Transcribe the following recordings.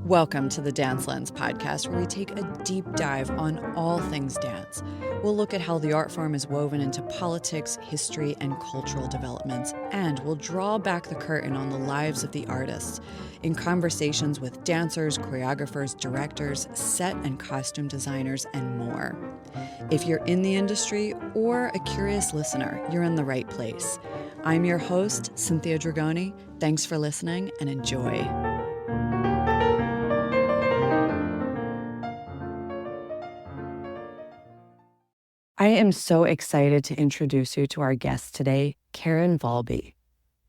Welcome to the Dance Lens podcast, where we take a deep dive on all things dance. We'll look at how the art form is woven into politics, history, and cultural developments, and we'll draw back the curtain on the lives of the artists in conversations with dancers, choreographers, directors, set and costume designers, and more. If you're in the industry or a curious listener, you're in the right place. I'm your host, Cynthia Dragoni. Thanks for listening and enjoy. I am so excited to introduce you to our guest today, Karen Valby.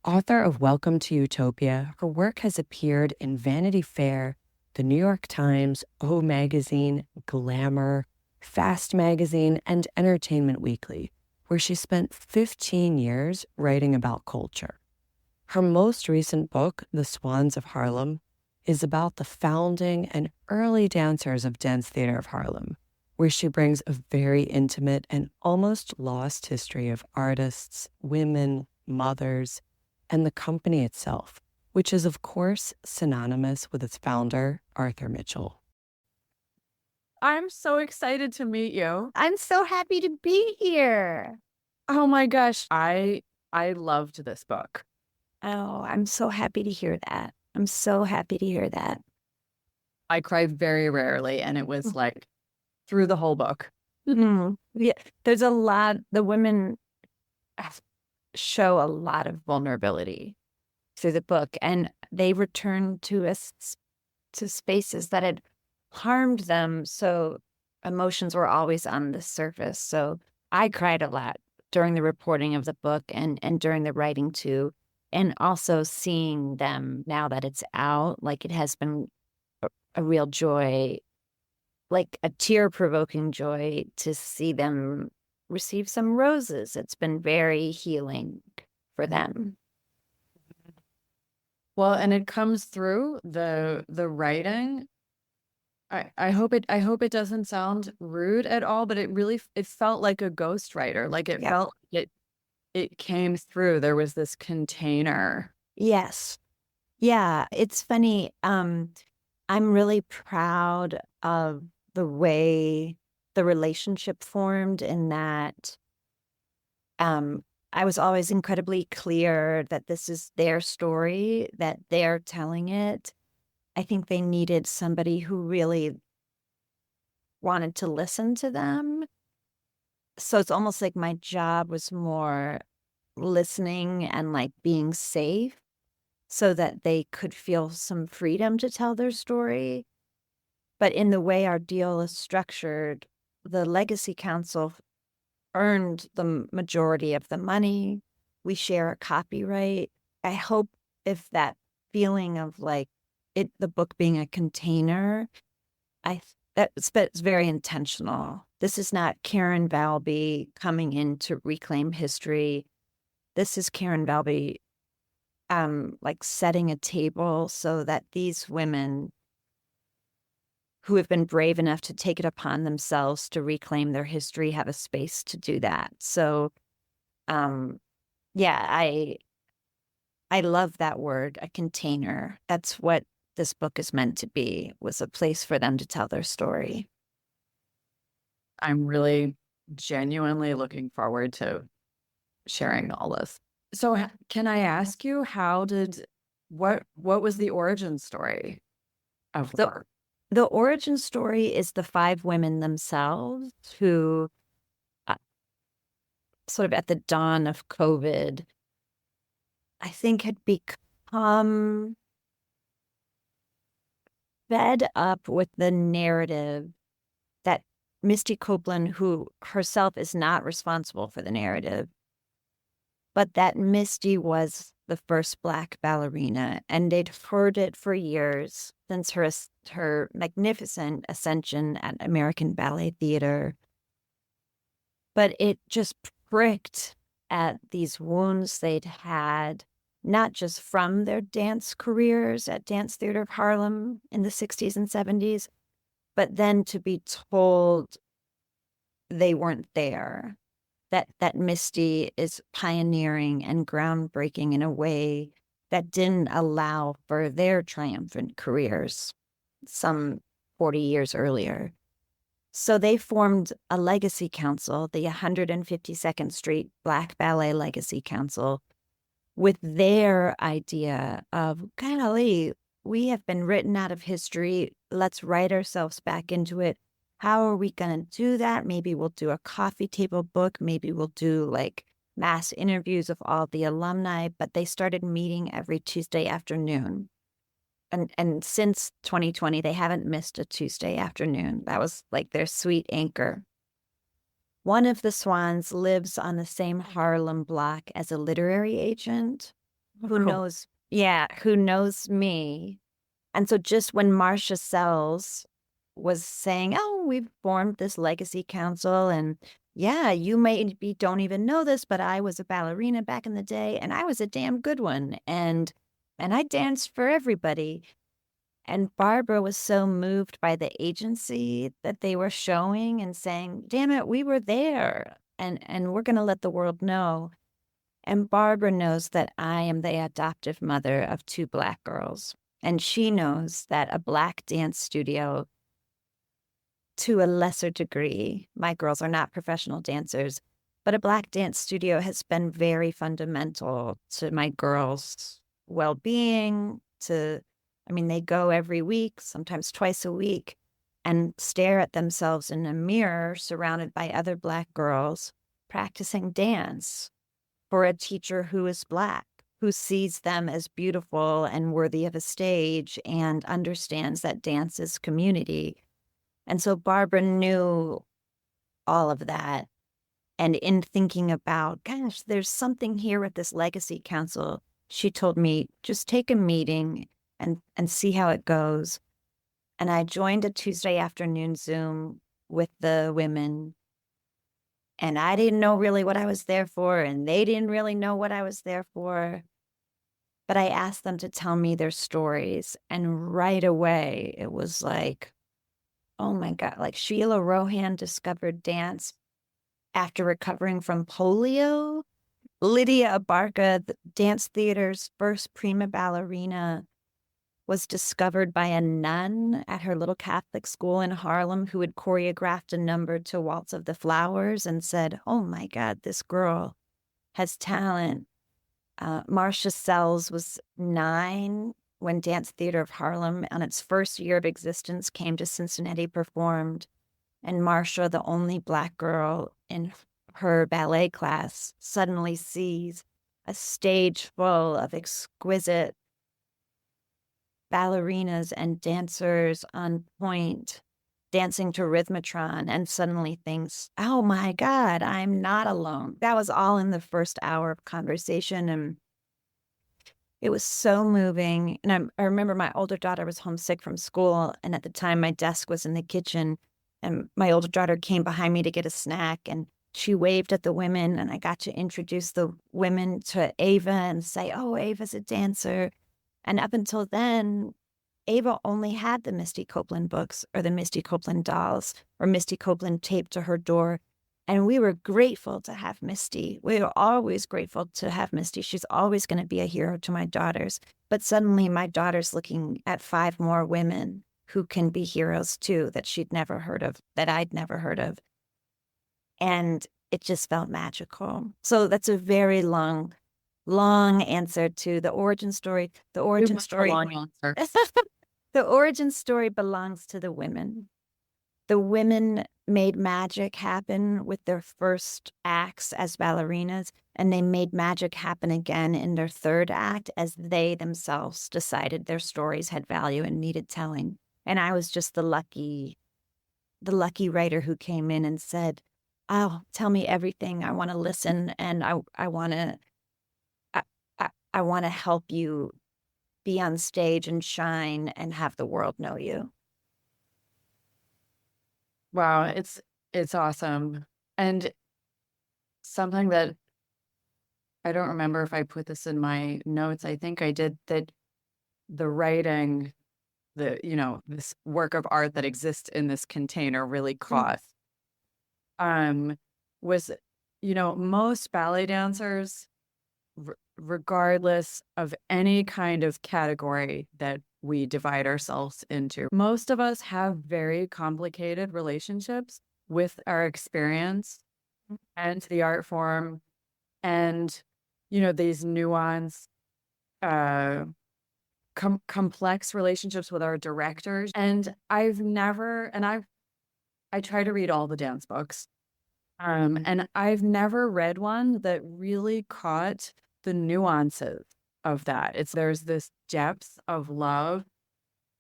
Author of Welcome to Utopia, her work has appeared in Vanity Fair, the New York Times, O Magazine, Glamour, Fast Magazine, and Entertainment Weekly, where she spent 15 years writing about culture. Her most recent book, The Swans of Harlem, is about the founding and early dancers of Dance Theater of Harlem, where she brings a very intimate and almost lost history of artists, women, mothers, and the company itself, which is, of course, synonymous with its founder, Arthur Mitchell. I'm so excited to meet you. I'm so happy to be here. Oh my gosh, I loved this book. Oh, I'm so happy to hear that. I'm so happy to hear that. I cry very rarely, and it was like through the whole book. Mm-hmm. Yeah, there's a lot. The women show a lot of vulnerability through the book, and they return to us to spaces that had harmed them. So emotions were always on the surface. So I cried a lot during the reporting of the book and during the writing too, and also seeing them now that it's out. Like, it has been a real joy, like a tear-provoking joy, to see them receive some roses. It's been very healing for them. Well, and it comes through the writing. I hope it doesn't sound rude at all, but it felt like a ghostwriter. Like it felt like it came through. There was this container. Yes. Yeah, it's funny. I'm really proud of the way the relationship formed, in that I was always incredibly clear that this is their story, that they're telling it. I think they needed somebody who really wanted to listen to them. So it's almost like my job was more listening and like being safe, so that they could feel some freedom to tell their story. But in the way our deal is structured, the Legacy Council earned the majority of the money. We share a copyright. I hope, if that feeling of like the book being a container, that's very intentional. This is not Karen Valby coming in to reclaim history. This is Karen Valby like setting a table so that these women who have been brave enough to take it upon themselves to reclaim their history have a space to do that. So, yeah, I love that word, a container. That's what this book is meant to be, was a place for them to tell their story. I'm really genuinely looking forward to sharing all this. So can I ask you, what was the origin story of the book? The origin story is the 5 women themselves who, sort of at the dawn of COVID, I think had become fed up with the narrative that Misty Copeland, who herself is not responsible for the narrative, but that Misty was the first Black ballerina, and they'd heard it for years, since her magnificent ascension at American Ballet Theater. But it just pricked at these wounds they'd had, not just from their dance careers at Dance Theater of Harlem in the 60s and 70s, but then to be told they weren't there. That Misty is pioneering and groundbreaking in a way that didn't allow for their triumphant careers. some 40 years earlier. So they formed a legacy council, the 152nd Street Black Ballet Legacy Council, with their idea of, golly, we have been written out of history. Let's write ourselves back into it. How are we going to do that? Maybe we'll do a coffee table book. Maybe we'll do like mass interviews of all the alumni. But they started meeting every Tuesday afternoon. And since 2020, they haven't missed a Tuesday afternoon. That was like their sweet anchor. One of the Swans lives on the same Harlem block as a literary agent who knows, who knows me. And so just when Marcia Sells was saying, oh, we've formed this legacy council, and yeah, you maybe don't even know this, but I was a ballerina back in the day, and I was a damn good one. And I danced for everybody. And Barbara was so moved by the agency that they were showing and saying, damn it, we were there. And we're going to let the world know. And Barbara knows that I am the adoptive mother of two Black girls. And she knows that a Black dance studio, to a lesser degree, my girls are not professional dancers, but a Black dance studio has been very fundamental to my girls' well-being, they go every week, sometimes twice a week, and stare at themselves in a mirror surrounded by other Black girls practicing dance for a teacher who is Black, who sees them as beautiful and worthy of a stage and understands that dance is community. And so Barbara knew all of that. And in thinking about, gosh, there's something here with this legacy council, she told me, just take a meeting and see how it goes. And I joined a Tuesday afternoon Zoom with the women. And I didn't know really what I was there for, and they didn't really know what I was there for. But I asked them to tell me their stories. And right away, it was like, oh my God, like Sheila Rohan discovered dance after recovering from polio. Lydia Abarca, the Dance Theater's first prima ballerina, was discovered by a nun at her little Catholic school in Harlem who had choreographed a number to Waltz of the Flowers and said, oh my God, this girl has talent. Marcia Sells was 9 when Dance Theater of Harlem, on its first year of existence, came to Cincinnati, performed. And Marcia, the only Black girl in her ballet class, suddenly sees a stage full of exquisite ballerinas and dancers on point, dancing to rhythmatron, and suddenly thinks, oh my God, I'm not alone. That was all in the first hour of conversation. And it was so moving. And I remember my older daughter was homesick from school. And at the time, my desk was in the kitchen. And my older daughter came behind me to get a snack. And she waved at the women. And I got to introduce the women to Ava and say, oh, Ava's a dancer. And up until then, Ava only had the Misty Copeland books or the Misty Copeland dolls or Misty Copeland taped to her door. And we were grateful to have Misty. We were always grateful to have Misty. She's always going to be a hero to my daughters. But suddenly my daughter's looking at 5 more women who can be heroes too, that she'd never heard of, that I'd never heard of. And it just felt magical. So that's a very long answer to the origin story. The origin story, long answer. the origin story belongs to the women. The women made magic happen with their first acts as ballerinas, and they made magic happen again in their third act as they themselves decided their stories had value and needed telling. And I was just the lucky writer who came in and said, oh, tell me everything. I want to listen, and I want to I want to help you be on stage and shine and have the world know you. Wow, it's awesome. And something that I don't remember if I put this in my notes, I think I did, that the writing, this work of art that exists in this container really caught. Was, most ballet dancers, regardless of any kind of category that we divide ourselves into. Most of us have very complicated relationships with our experience and the art form and, these nuanced, uh, complex relationships with our directors. And I try to read all the dance books. And I've never read one that really caught the nuances of that. There's this depth of love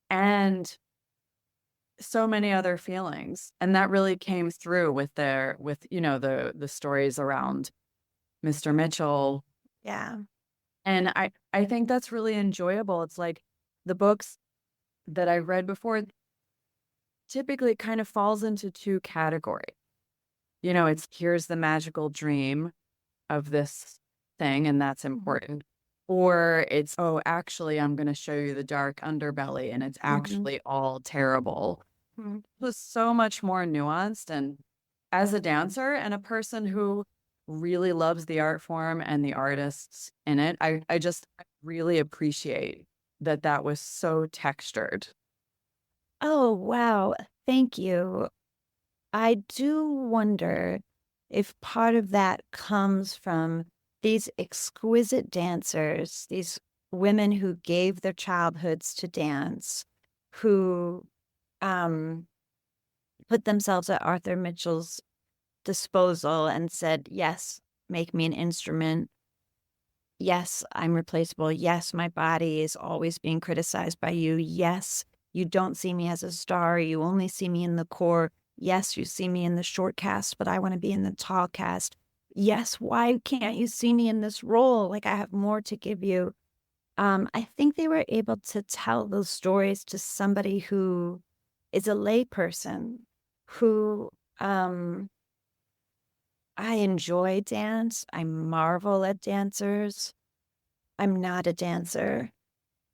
and so many other feelings. And that really came through with the stories around Mr. Mitchell. Yeah. And I think that's really enjoyable. It's like the books that I've read before typically kind of falls into two categories. It's here's the magical dream of this thing, and that's important. Or it's, oh, actually, I'm going to show you the dark underbelly, and it's actually all terrible. Mhm. It was so much more nuanced. And as a dancer and a person who really loves the art form and the artists in it, I just really appreciate that was so textured. Oh, wow. Thank you. I do wonder if part of that comes from these exquisite dancers, these women who gave their childhoods to dance, who um, put themselves at Arthur Mitchell's disposal and said, yes, make me an instrument. Yes, I'm replaceable. Yes, my body is always being criticized by you. Yes, you don't see me as a star. You only see me in the core. Yes, you see me in the short cast, but I want to be in the tall cast. Yes, why can't you see me in this role? Like I have more to give you. I think they were able to tell those stories to somebody who is a layperson, who I enjoy dance. I marvel at dancers. I'm not a dancer.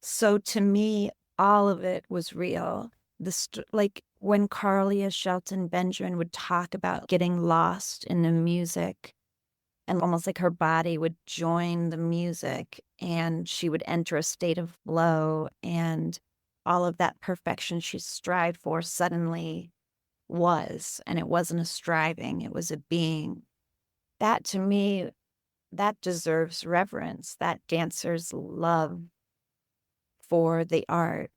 So to me, all of it was real. Like when Carlia Shelton Benjamin would talk about getting lost in the music and almost like her body would join the music and she would enter a state of flow and all of that perfection she strived for suddenly was, and it wasn't a striving, it was a being. That to me, that deserves reverence, that dancer's love for the art.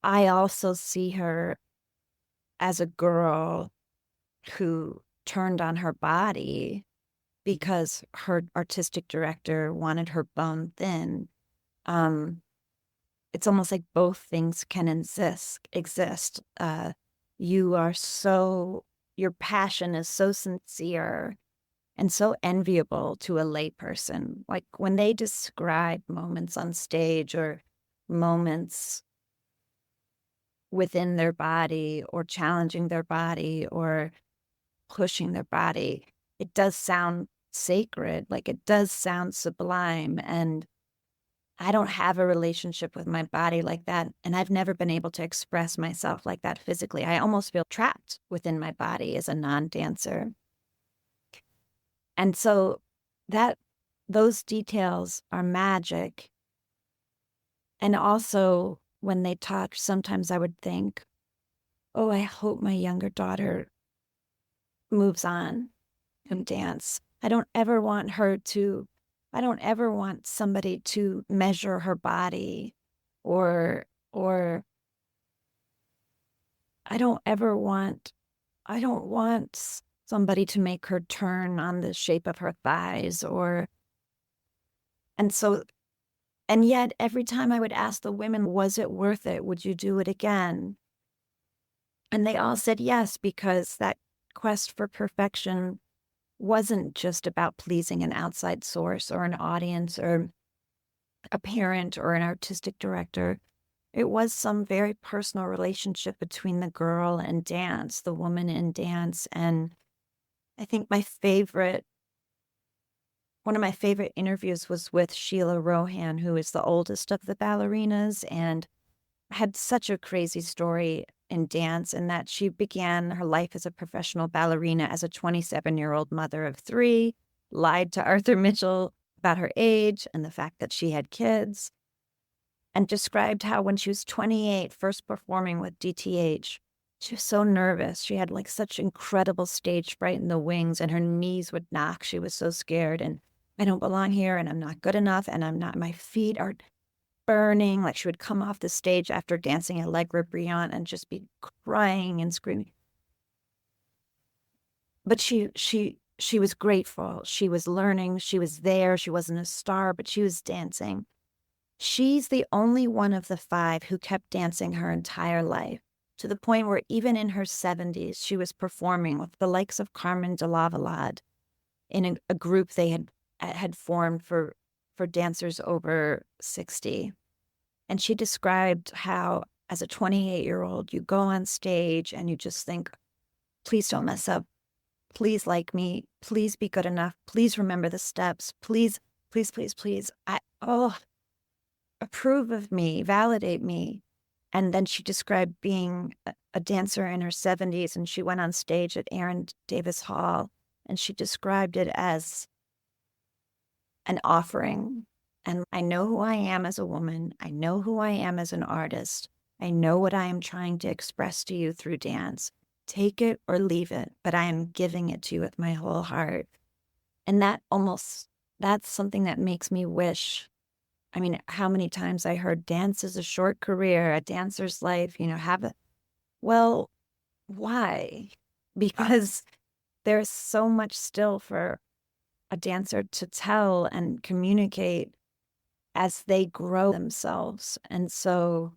I also see her as a girl who turned on her body because her artistic director wanted her bone thin. Um, it's almost like both things can exist. You are so, your passion is so sincere and so enviable to a layperson. Like when they describe moments on stage or moments within their body or challenging their body or pushing their body, it does sound sacred, like it does sound sublime. And I don't have a relationship with my body like that. And I've never been able to express myself like that physically. I almost feel trapped within my body as a non-dancer. And so that those details are magic. And also when they talk, sometimes I would think, oh, I hope my younger daughter moves on and dance. I don't ever want somebody to measure her body or I don't want somebody to make her turn on the shape of her thighs and so and yet every time I would ask the women, was it worth it? Would you do it again? And they all said yes, because that quest for perfection wasn't just about pleasing an outside source or an audience or a parent or an artistic director. It was some very personal relationship between the girl and dance, the woman in dance. And I think one of my favorite interviews was with Sheila Rohan, who is the oldest of the ballerinas and had such a crazy story in dance, in that she began her life as a professional ballerina as a 27-year-old mother of three, lied to Arthur Mitchell about her age and the fact that she had kids, and described how when she was 28, first performing with DTH, she was so nervous. She had like such incredible stage fright in the wings, and her knees would knock. She was so scared, and I don't belong here, and I'm not good enough, and I'm not, my feet are burning. Like she would come off the stage after dancing Allegra Briand and just be crying and screaming. But she was grateful. She was learning. She was there. She wasn't a star, but she was dancing. She's the only one of the five who kept dancing her entire life, to the point where even in her 70s, she was performing with the likes of Carmen de Lavalade in a group they had formed for dancers over 60. And she described how, as a 28-year-old, you go on stage and you just think, please don't mess up. Please like me. Please be good enough. Please remember the steps. Please, please, please, please. Approve of me, validate me. And then she described being a dancer in her 70s, and she went on stage at Aaron Davis Hall, and she described it as an offering. And I know who I am as a woman. I know who I am as an artist. I know what I am trying to express to you through dance. Take it or leave it, but I am giving it to you with my whole heart. And that's something that makes me wish. I mean, how many times I heard dance is a short career, a dancer's life, have it. Well, why? Because there's so much still for a dancer to tell and communicate as they grow themselves. And so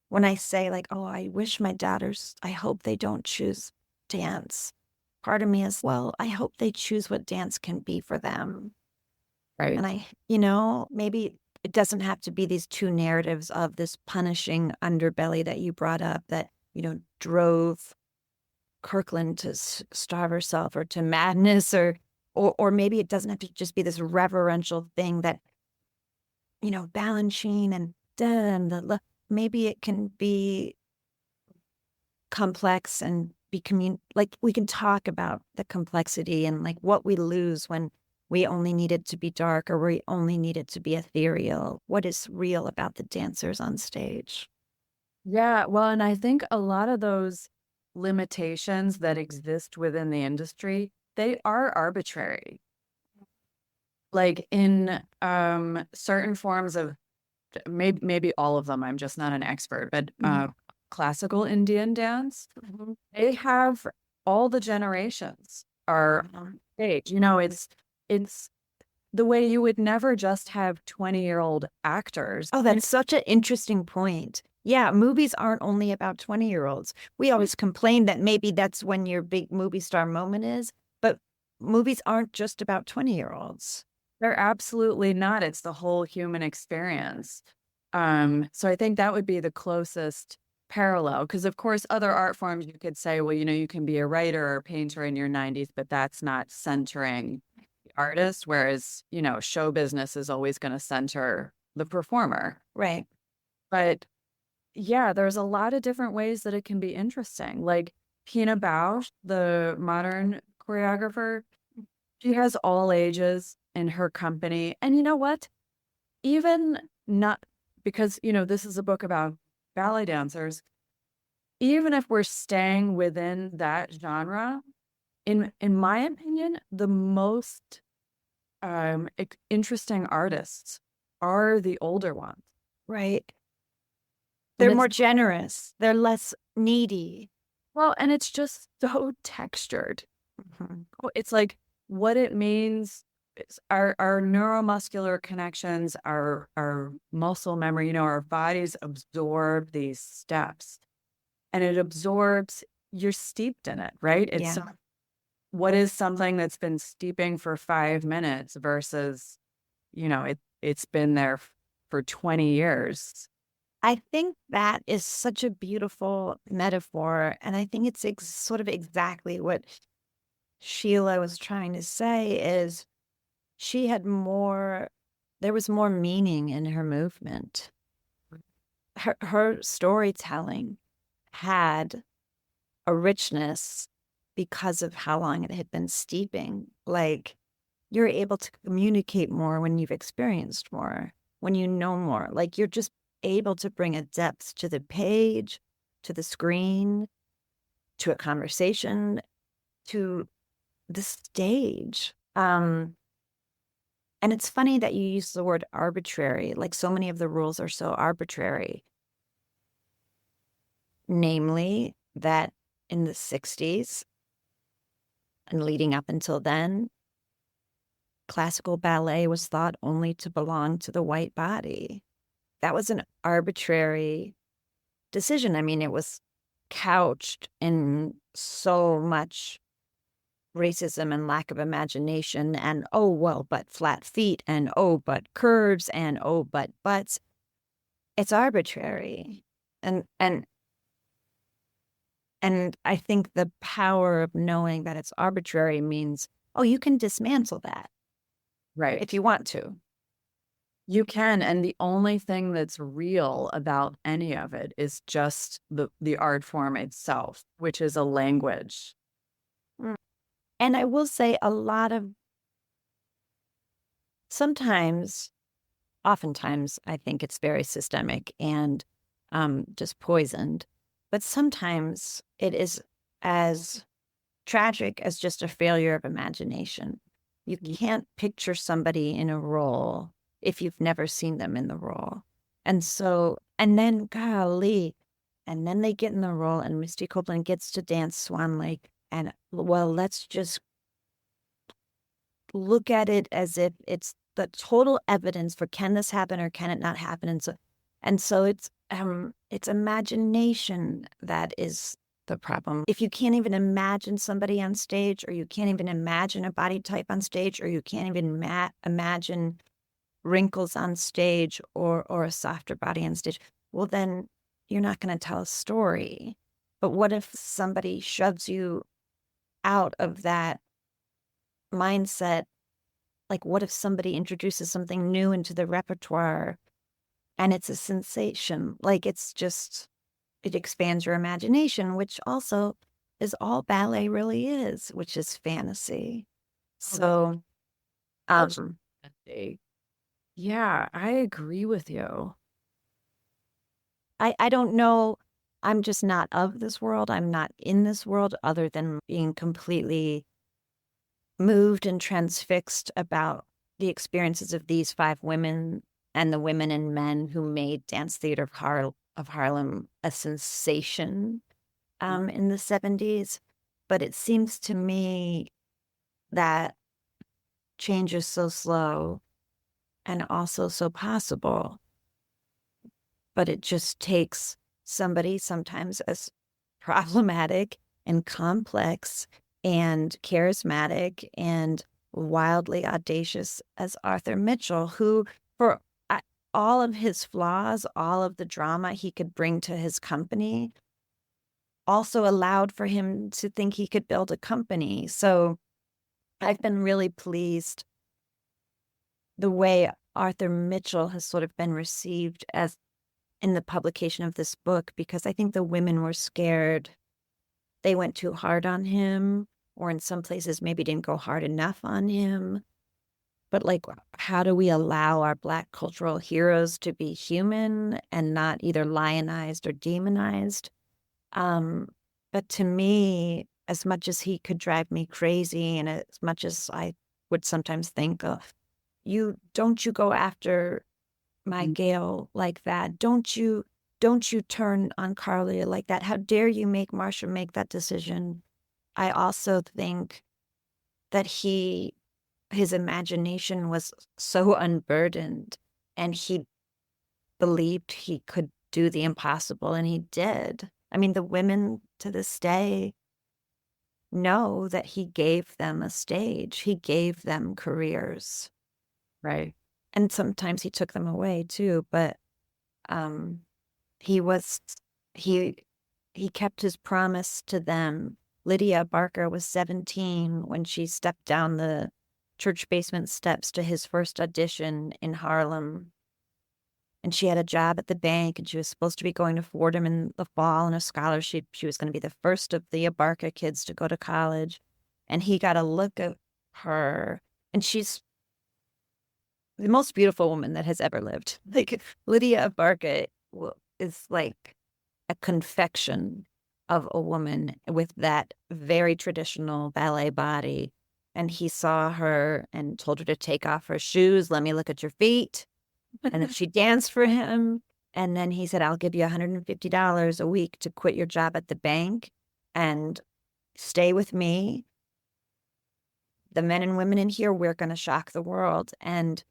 when I say like, oh, I wish my daughters, I hope they don't choose dance. Part of me is, well, I hope they choose what dance can be for them. Right. And maybe it doesn't have to be these two narratives of this punishing underbelly that you brought up that, drove Kirkland to starve herself or to madness, or maybe it doesn't have to just be this reverential thing that, Balanchine and maybe it can be complex and be like we can talk about the complexity and like what we lose when we only need it to be dark or we only need it to be ethereal. What is real about the dancers on stage? Yeah, well, and I think a lot of those limitations that exist within the industry, they are arbitrary. Like in certain forms of maybe all of them, I'm just not an expert, but classical Indian dance, they have all the generations are on stage. It's the way you would never just have 20-year-old actors. Oh, that's such an interesting point. Yeah, movies aren't only about 20-year-olds. We always complain that maybe that's when your big movie star moment is, but movies aren't just about 20-year-olds. They're absolutely not. It's the whole human experience. So I think that would be the closest parallel. Because of course, other art forms you could say, well, you can be a writer or a painter in your 90s, but that's not centering the artist. Whereas, show business is always going to center the performer. Right. But yeah, there's a lot of different ways that it can be interesting. Like Pina Bausch, the modern choreographer, she has all ages in her company. And you know what? Even not because, this is a book about ballet dancers. Even if we're staying within that genre, in my opinion, the most interesting artists are the older ones. Right. They're more generous. They're less needy. Well, and it's just so textured. It's like what it means. Our neuromuscular connections, our muscle memory, our bodies absorb these steps and it absorbs, you're steeped in it, right? It's what is something that's been steeping for 5 minutes versus, it's been there for 20 years. I think that is such a beautiful metaphor. And I think it's sort of exactly what Sheila was trying to say is there was more meaning in her movement. Her storytelling had a richness because of how long it had been steeping. Like you're able to communicate more when you've experienced more, when you know more. Like you're just able to bring a depth to the page, to the screen, to a conversation, to the stage. And it's funny that you use the word arbitrary, like so many of the rules are so arbitrary. Namely, that in the 60s and leading up until then, classical ballet was thought only to belong to the white body. That was an arbitrary decision. I mean, it was couched in so much racism and lack of imagination and, oh, well, but flat feet and, oh, but curves and, oh, but butts. It's arbitrary. And I think the power of knowing that it's arbitrary means, oh, you can dismantle that Right. if you want to. You can, and the only thing that's real about any of it is just the art form itself, which is a language. Mm. And I will say oftentimes, I think it's very systemic and just poisoned. But sometimes it is as tragic as just a failure of imagination. You can't picture somebody in a role if you've never seen them in the role. And then, golly, and then they get in the role, and Misty Copeland gets to dance Swan Lake. And, well, let's just look at it as if it's the total evidence for can this happen or can it not happen. And so it's imagination that is the problem. If you can't even imagine somebody on stage, or you can't even imagine a body type on stage, or you can't even imagine wrinkles on stage, or a softer body on stage, well, then you're not going to tell a story. But what if somebody shoves you out of that mindset? Like, what if somebody introduces something new into the repertoire and it's a sensation? Like, it expands your imagination, which also is all ballet really is, which is fantasy. So, um, Yeah, I agree with you. I don't know. I'm just not of this world. I'm not in this world, other than being completely moved and transfixed about the experiences of these 5 women and the women and men who made Dance Theater of Harlem a sensation in the 70s. But it seems to me that change is so slow and also so possible. But it just takes somebody sometimes as problematic and complex and charismatic and wildly audacious as Arthur Mitchell, who, for all of his flaws, all of the drama he could bring to his company, also allowed for him to think he could build a company. So I've been really pleased the way Arthur Mitchell has sort of been received as in the publication of this book, because I think the women were scared they went too hard on him, or in some places maybe didn't go hard enough on him. But, like, how do we allow our Black cultural heroes to be human and not either lionized or demonized? But to me, as much as he could drive me crazy, and as much as I would sometimes think, oh, don't you go after my Gail like that. Don't you turn on Carly like that. How dare you make Marcia make that decision? I also think that his imagination was so unburdened, and he believed he could do the impossible, and he did. I mean, the women to this day know that he gave them a stage. He gave them careers. Right. And sometimes he took them away too, but he was he he kept his promise to them. Lydia Barker was 17 when she stepped down the church basement steps to his first audition in Harlem. And she had a job at the bank, and she was supposed to be going to Fordham in the fall on a scholarship. She was going to be the first of the Abarca kids to go to college. And he got a look at her, and she's the most beautiful woman that has ever lived. Like Lydia Barca is like a confection of a woman with that very traditional ballet body. And he saw her and told her to take off her shoes. Let me look at your feet. And then she danced for him. And then he said, I'll give you $150 a week to quit your job at the bank and stay with me. The men and women in here, we're going to shock the world. And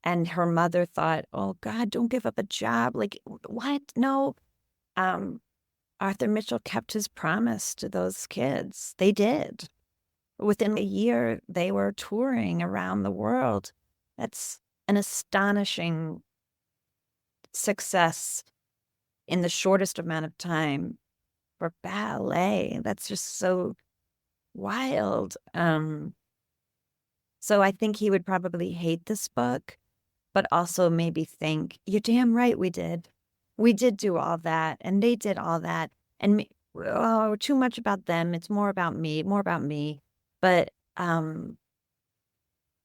her mother thought, oh God, don't give up a job. Like, what? No. Arthur Mitchell kept his promise to those kids. They did. Within a year, they were touring around the world. That's an astonishing success in the shortest amount of time for ballet. That's just so wild. So I think he would probably hate this book, but also maybe think, you're damn right we did. We did do all that, and they did all that. And oh, too much about them. It's more about me, more about me. But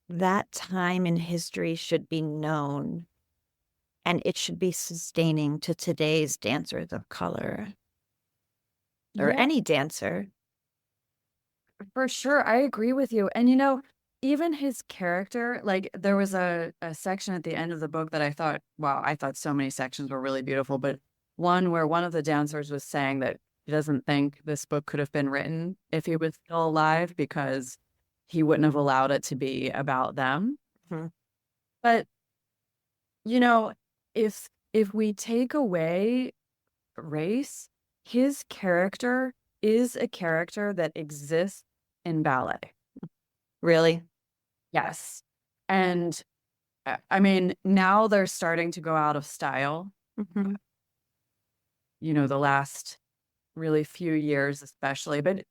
that time in history should be known, and it should be sustaining to today's dancers of color or Yeah, any dancer. for sure. I agree with you. And even his character, like there was a section at the end of the book that I thought, wow, I thought so many sections were really beautiful, but one where one of the dancers was saying that he doesn't think this book could have been written if he was still alive because he wouldn't have allowed it to be about them. Hmm. But, you know, if we take away race, his character is a character that exists in ballet. Really? Yes. And I mean, now they're starting to go out of style, Mm-hmm. the last really few years, especially, but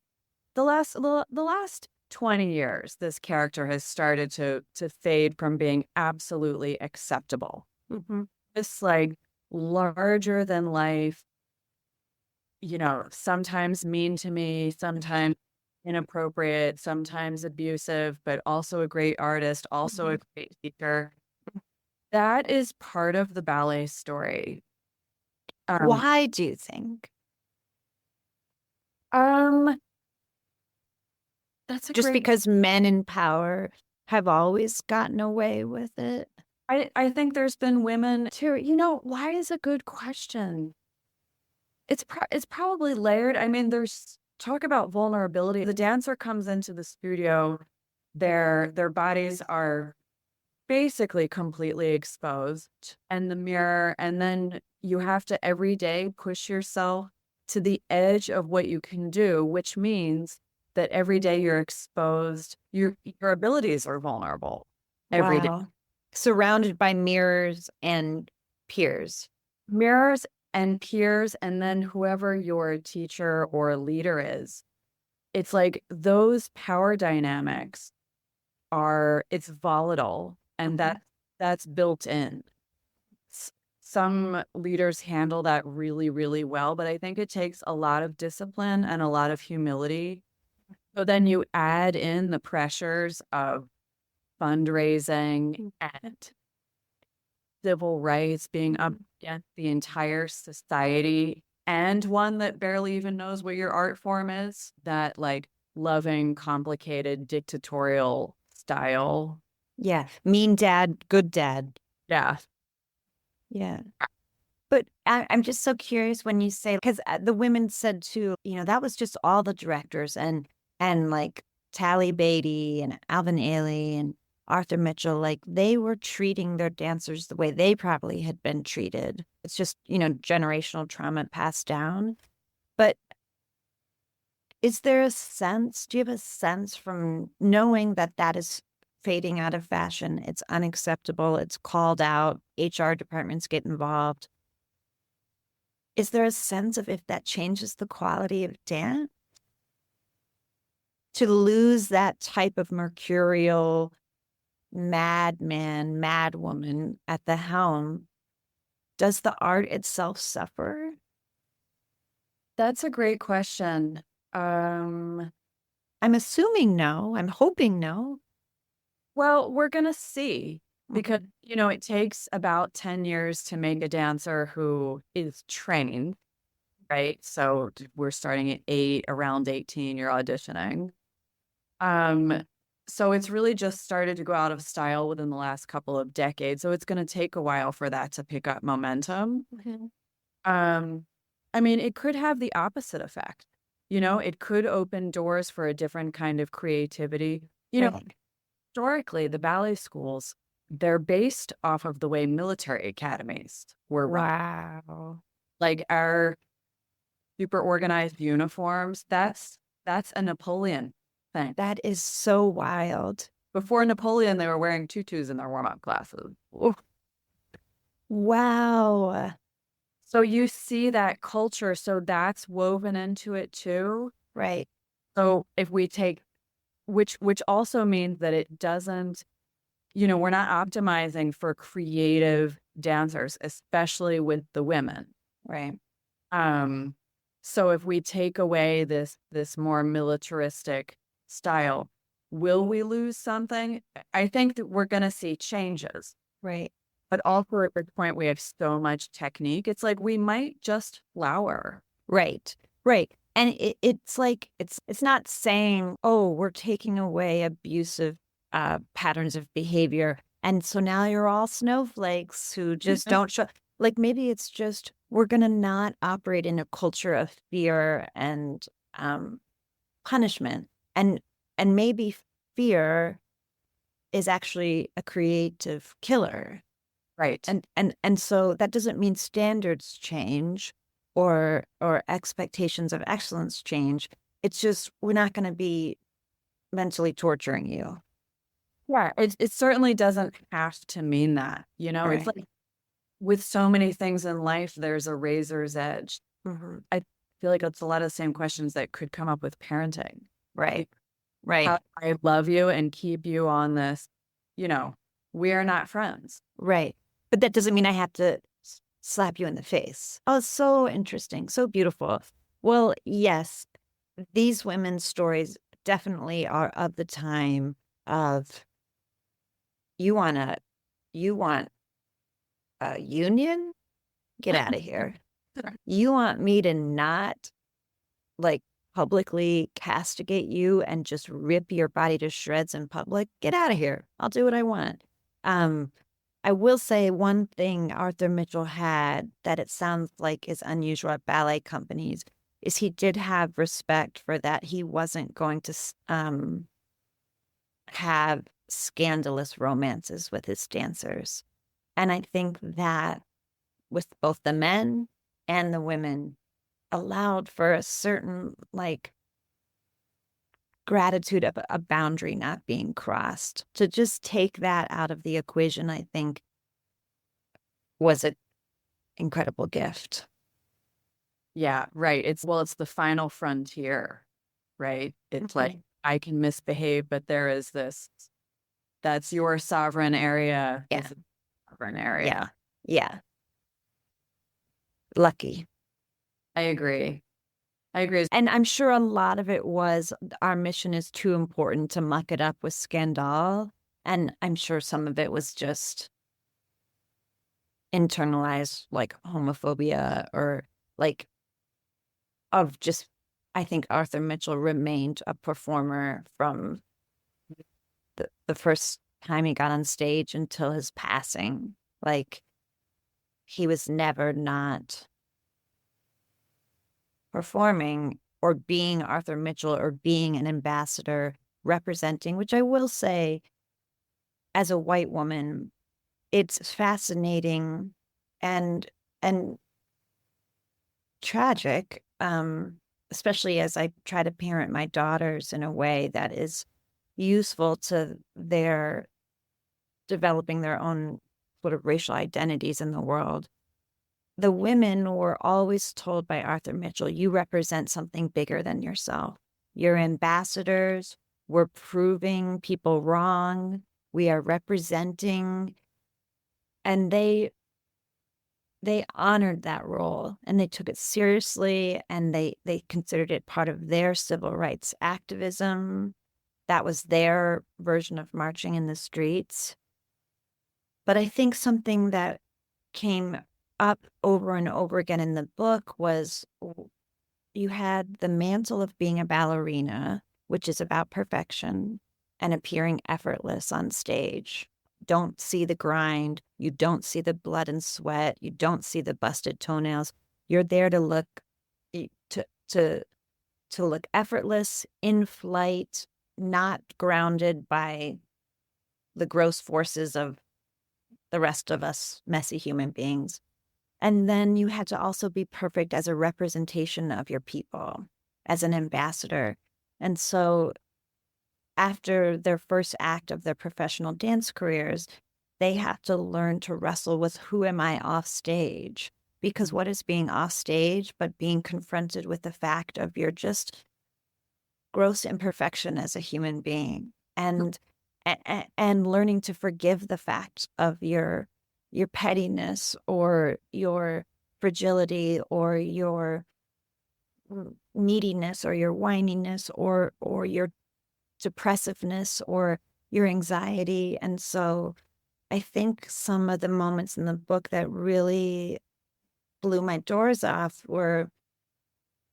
the last 20 years, this character has started to fade from being absolutely acceptable. Mm-hmm. This like larger than life, sometimes mean to me, sometimes inappropriate, sometimes abusive, but also a great artist, also a great teacher. That is part of the ballet story. Um, Why do you think? um, that's a Just great. because men in power have always gotten away with it? I think there's been women too. Why is a good question. It's probably layered. I mean, there's talk about vulnerability. The dancer comes into the studio, their bodies are basically completely exposed and the mirror, and then you have to every day push yourself to the edge of what you can do, which means that every day you're exposed, your abilities are vulnerable every day. Wow. Surrounded by mirrors and peers. Mirrors and peers, and then whoever your teacher or leader is. It's like those power dynamics it's volatile, and that's built in. Some leaders handle that really, really well, but I think it takes a lot of discipline and a lot of humility. So then you add in the pressures of fundraising and civil rights being up against the entire society, and one that barely even knows what your art form is, that like loving, complicated, dictatorial style. Yeah. Mean dad, good dad. Yeah. Yeah. But I'm just so curious when you say, because the women said too, that was just all the directors and like Tally Beatty and Alvin Ailey and Arthur Mitchell, like they were treating their dancers the way they probably had been treated. It's just, generational trauma passed down. But is there a sense, do you have a sense from knowing that that is fading out of fashion? It's unacceptable. It's called out. HR departments get involved. Is there a sense of if that changes the quality of dance? To lose that type of mercurial madman, madwoman at the helm, does the art itself suffer? That's a great question. Um, I'm assuming no. I'm hoping no. well, we're gonna see. because, it takes about 10 years to make a dancer who is trained, right? So we're starting at 8, around 18, you're auditioning. Um, so it's really just started to go out of style within the last couple of decades. So it's going to take a while for that to pick up momentum. Mhm. Um, I mean, it could have the opposite effect. It could open doors for a different kind of creativity. Right. Historically, the ballet schools, they're based off of the way military academies were run. Wow. Like our super organized uniforms, that's a Napoleon thing. That is so wild. Before Napoleon, they were wearing tutus in their warm-up classes. Ooh. Wow. So you see that culture, so that's woven into it too. Right. So if we take which also means that it doesn't, we're not optimizing for creative dancers, especially with the women. Right. Um, so if we take away this more militaristic style, will we lose something? I think that we're going to see changes. Right. But also at this point, we have so much technique. It's like we might just flower. Right. Right. And it's like it's not saying, oh, we're taking away abusive patterns of behavior. And so now you're all snowflakes who just don't show. Like maybe it's just we're gonna not operate in a culture of fear and punishment. And maybe fear is actually a creative killer. Right. And so that doesn't mean standards change or expectations of excellence change. It's just we're not going to be mentally torturing you. Yeah, it certainly doesn't have to mean that. It's Right. like with so many things in life, there's a razor's edge. Hmm. I feel like it's a lot of the same questions that could come up with parenting. Right. Right. How I love you and keep you on this, you know, we are not friends. Right. But that doesn't mean I have to slap you in the face. Oh, so interesting. So beautiful. Well, yes, these women's stories definitely are of the time of you want to you want a union? Get out of here. You want me to not like publicly castigate you and just rip your body to shreds in public? Get out of here. I'll do what I want. Um, I will say one thing Arthur Mitchell had that it sounds like is unusual at ballet companies is he did have respect for that. He wasn't going to have scandalous romances with his dancers. And I think that with both the men and the women allowed for a certain like gratitude of a boundary not being crossed. To just take that out of the equation, I think was an incredible gift. Yeah, right. It's the final frontier, right? It's like Mhm. I can misbehave, but there is that's your sovereign area. Yeah. This is sovereign Yeah. area. Yeah. Lucky. I agree. I agree. And I'm sure a lot of it was our mission is too important to muck it up with scandal. And I'm sure some of it was just internalized like homophobia or like of just I think Arthur Mitchell remained a performer from the first time he got on stage until his passing. Like he was never not performing or being Arthur Mitchell or being an ambassador representing, which I will say as a white woman, it's fascinating and and tragic, especially as I try to parent my daughters in a way that is useful to their developing their own sort of racial identities in the world. The women were always told by Arthur Mitchell, you represent something bigger than yourself. You're ambassadors. We're proving people wrong. We are representing. And they honored that role and they took it seriously and they considered it part of their civil rights activism. That was their version of marching in the streets. But I think something that came up over and over again in the book was you had the mantle of being a ballerina, which is about perfection and appearing effortless on stage. Don't see the grind. You don't see the blood and sweat. You don't see the busted toenails. You're there to look to to to look effortless, in flight, not grounded by the gross forces of the rest of us messy human beings. And then you had to also be perfect as a representation of your people, as an ambassador. And so after their first act of their professional dance careers, they have to learn to wrestle with who am I off stage? Because what is being off stage but being confronted with the fact of your just gross imperfection as a human being, and learning to forgive the fact of your pettiness or your fragility or your neediness or your whininess or your depressiveness or your anxiety. And so I think some of the moments in the book that really blew my doors off were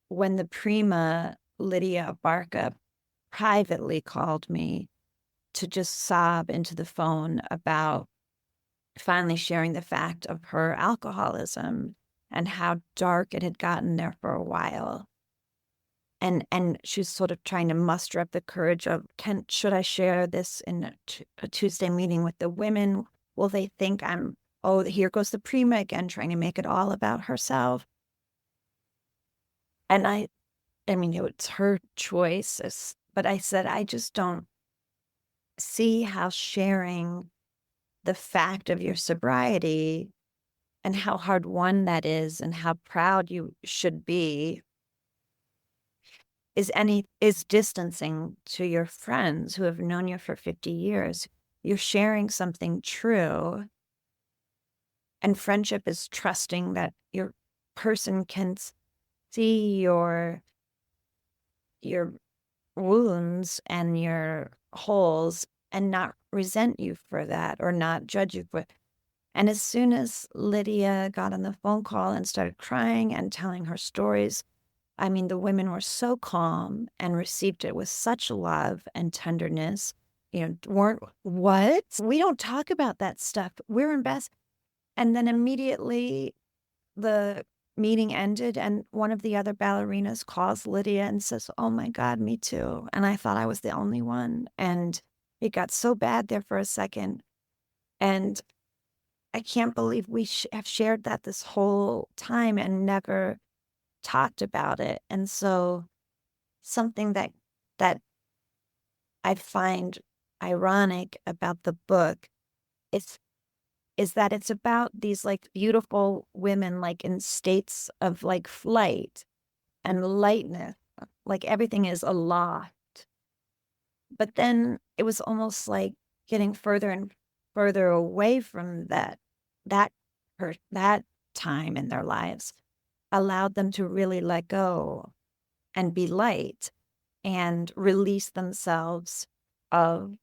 when the prima Lydia Barca privately called me to just sob into the phone about finally sharing the fact of her alcoholism and how dark it had gotten there for a while. And she's sort of trying to muster up the courage of, should I share this in a Tuesday meeting with the women? Will they think oh, here goes the prima again, trying to make it all about herself? And I mean, it's her choice, but I said, I just don't see how sharing the fact of your sobriety and how hard won that is and how proud you should be is distancing to your friends who have known you for 50 years. You're sharing something true, and friendship is trusting that your person can see your wounds and your holes and not resent you for that or not judge you for it. And as soon as Lydia got on the phone call and started crying and telling her stories, I mean, the women were so calm and received it with such love and tenderness. Weren't, what? We don't talk about that stuff. We're in best. And then immediately the meeting ended, and one of the other ballerinas calls Lydia and says, "Oh my God, me too." And I thought I was the only one. And it got so bad there for a second. And I can't believe we have shared that this whole time and never talked about it. And so something that I find ironic about the book is is that it's about these like beautiful women like in states of like flight and lightness, like everything is aloft. But then it was almost like getting further and further away from that that time in their lives allowed them to really let go and be light and release themselves of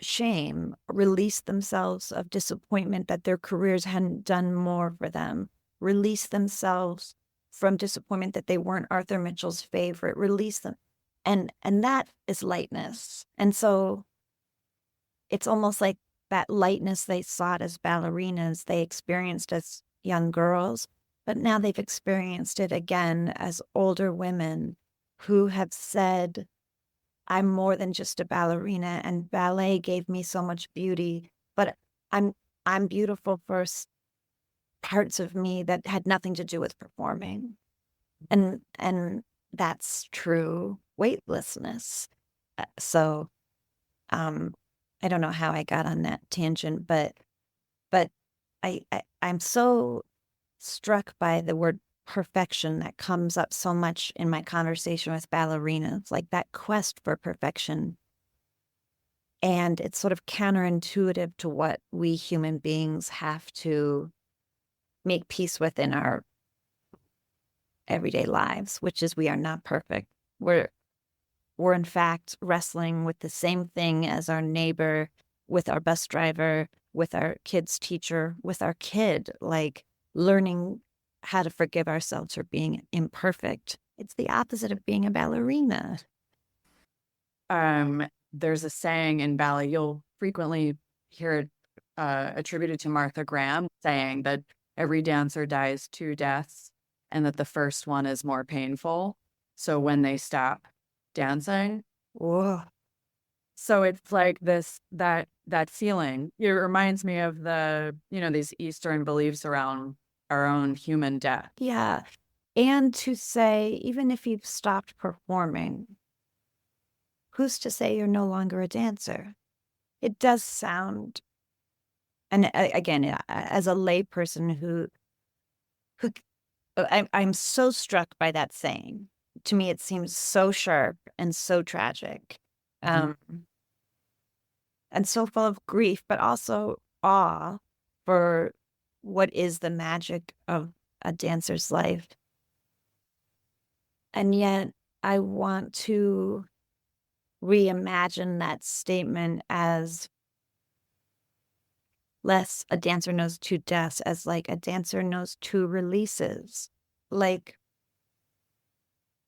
shame, release themselves of disappointment that their careers hadn't done more for them, release themselves from disappointment that they weren't Arthur Mitchell's favorite, release them. And that is lightness. And so it's almost like that lightness they sought as ballerinas, they experienced as young girls, but now they've experienced it again as older women who have said, I'm more than just a ballerina, and ballet gave me so much beauty, but I'm I'm beautiful for parts of me that had nothing to do with performing. And that's true weightlessness. So I don't know how I got on that tangent, but I'm so struck by the word perfection that comes up so much in my conversation with ballerinas, like that quest for perfection. And it's sort of counterintuitive to what we human beings have to make peace with in our everyday lives, which is we are not perfect. We're in fact wrestling with the same thing as our neighbor, with our bus driver, with our kid's teacher, with our kid, like learning how to forgive ourselves for being imperfect. It's the opposite of being a ballerina. There's a saying in ballet, you'll frequently hear it attributed to Martha Graham, saying that every dancer dies two deaths and that the first one is more painful. So when they stop dancing, Whoa. so it's like that feeling. It reminds me of these Eastern beliefs around our own human death. Yeah. And to say, even if you've stopped performing, who's to say you're no longer a dancer? It does sound, and again, as a layperson who I'm so struck by that saying. To me, it seems so sharp and so tragic, Mhm. um, and so full of grief, but also awe for what is the magic of a dancer's life. And yet, I want to reimagine that statement as less a dancer knows two deaths, as like a dancer knows two releases. Like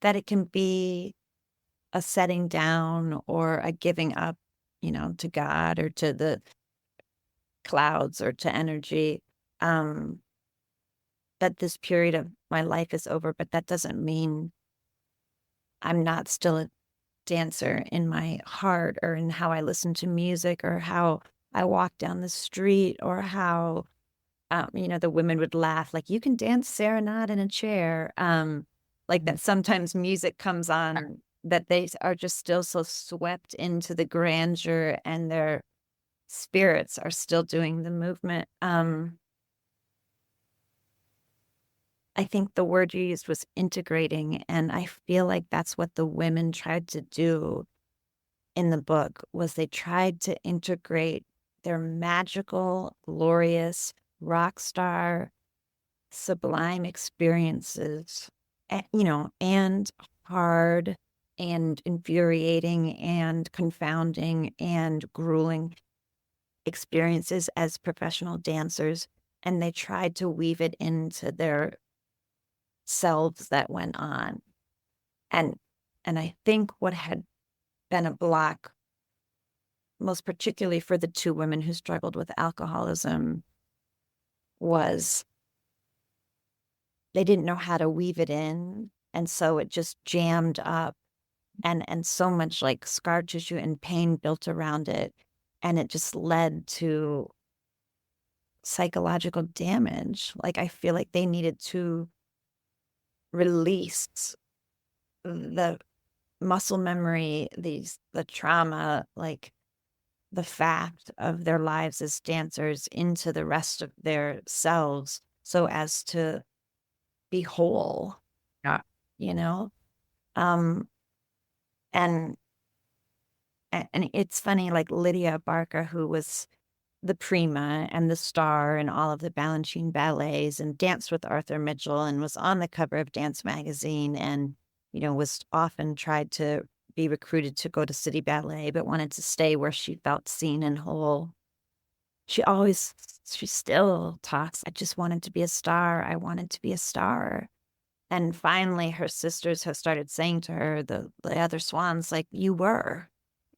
that it can be a setting down or a giving up, to God or to the clouds or to energy. Um, that this period of my life is over, but that doesn't mean I'm not still a dancer in my heart or in how I listen to music or how I walk down the street or how, the women would laugh, like, you can dance serenade in a chair. Like that sometimes music comes on that they are just still so swept into the grandeur and their spirits are still doing the movement. I think the word you used was integrating, and I feel like that's what the women tried to do in the book was they tried to integrate their magical, glorious, rock star, sublime experiences, and hard and infuriating and confounding and grueling experiences as professional dancers. And they tried to weave it into their selves that went on. And and I think what had been a block, most particularly for the two women who struggled with alcoholism, was they didn't know how to weave it in. And so it just jammed up and so much like scar tissue and pain built around it. And it just led to psychological damage. Like I feel like they needed to release the muscle memory, the trauma, like the fact of their lives as dancers into the rest of their selves so as to be whole, Yeah. you know? Um, and and it's funny, like Lydia Barker, who was the prima and the star in all of the Balanchine ballets and danced with Arthur Mitchell and was on the cover of Dance Magazine and, was often tried to be recruited to go to City Ballet, but wanted to stay where she felt seen and whole. She still talks, I just wanted to be a star. I wanted to be a star. And finally, her sisters have started saying to her, the other swans, like, you were,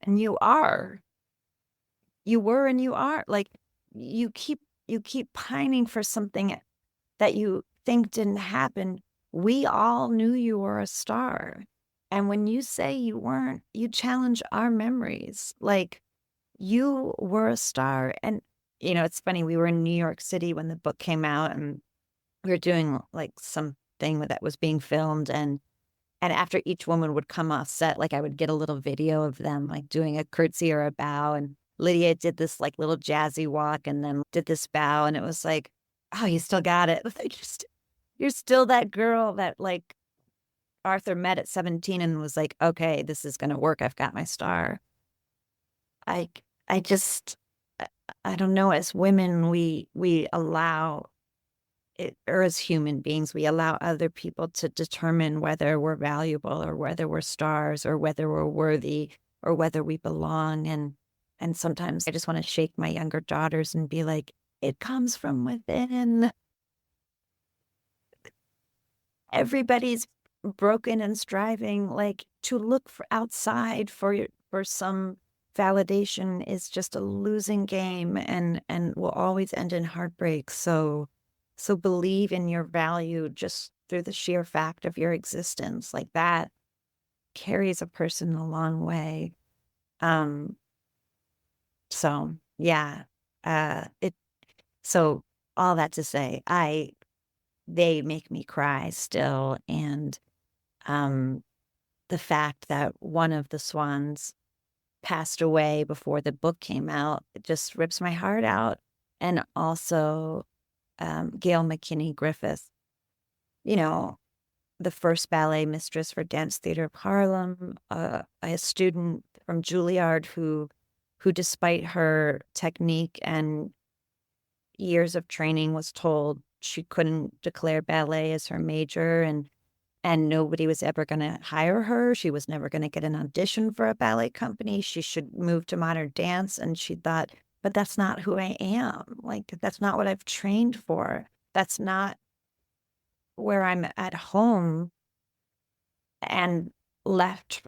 and you are. You were and you are. Like, you keep pining for something that you think didn't happen. We all knew you were a star. And when you say you weren't, you challenge our memories. Like, you were a star. And, it's funny, we were in New York City when the book came out, and we were doing, like, something that was being filmed, and after each woman would come off set, like, I would get a little video of them, like, doing a curtsy or a bow, and Lydia did this, like, little jazzy walk and then did this bow, and it was like, "Oh, you still got it." Like, you're still that girl that, like, Arthur met at 17 and was like, "Okay, this is gonna work. I've got my star." I I just I I don't know, as women, we allow it, or as human beings, we allow other people to determine whether we're valuable or whether we're stars or whether we're worthy or whether we belong. And And sometimes I just want to shake my younger daughters and be like, it comes from within. Everybody's broken and striving, like, to look for outside for some validation is just a losing game and will always end in heartbreak. So believe in your value just through the sheer fact of your existence. Like, that carries a person a long way. Um, so yeah. It so all that to say, they make me cry still. And um the fact that one of the swans passed away before the book came out, it just rips my heart out. And also, Gail McKinney Griffith, you know, the first ballet mistress for Dance Theater of Harlem, a student from Juilliard who, despite her technique and years of training, was told she couldn't declare ballet as her major, and nobody was ever going to hire her. She was never going to get an audition for a ballet company. She should move to modern dance. And she thought, but that's not who I am. Like, that's not what I've trained for. That's not where I'm at home. And left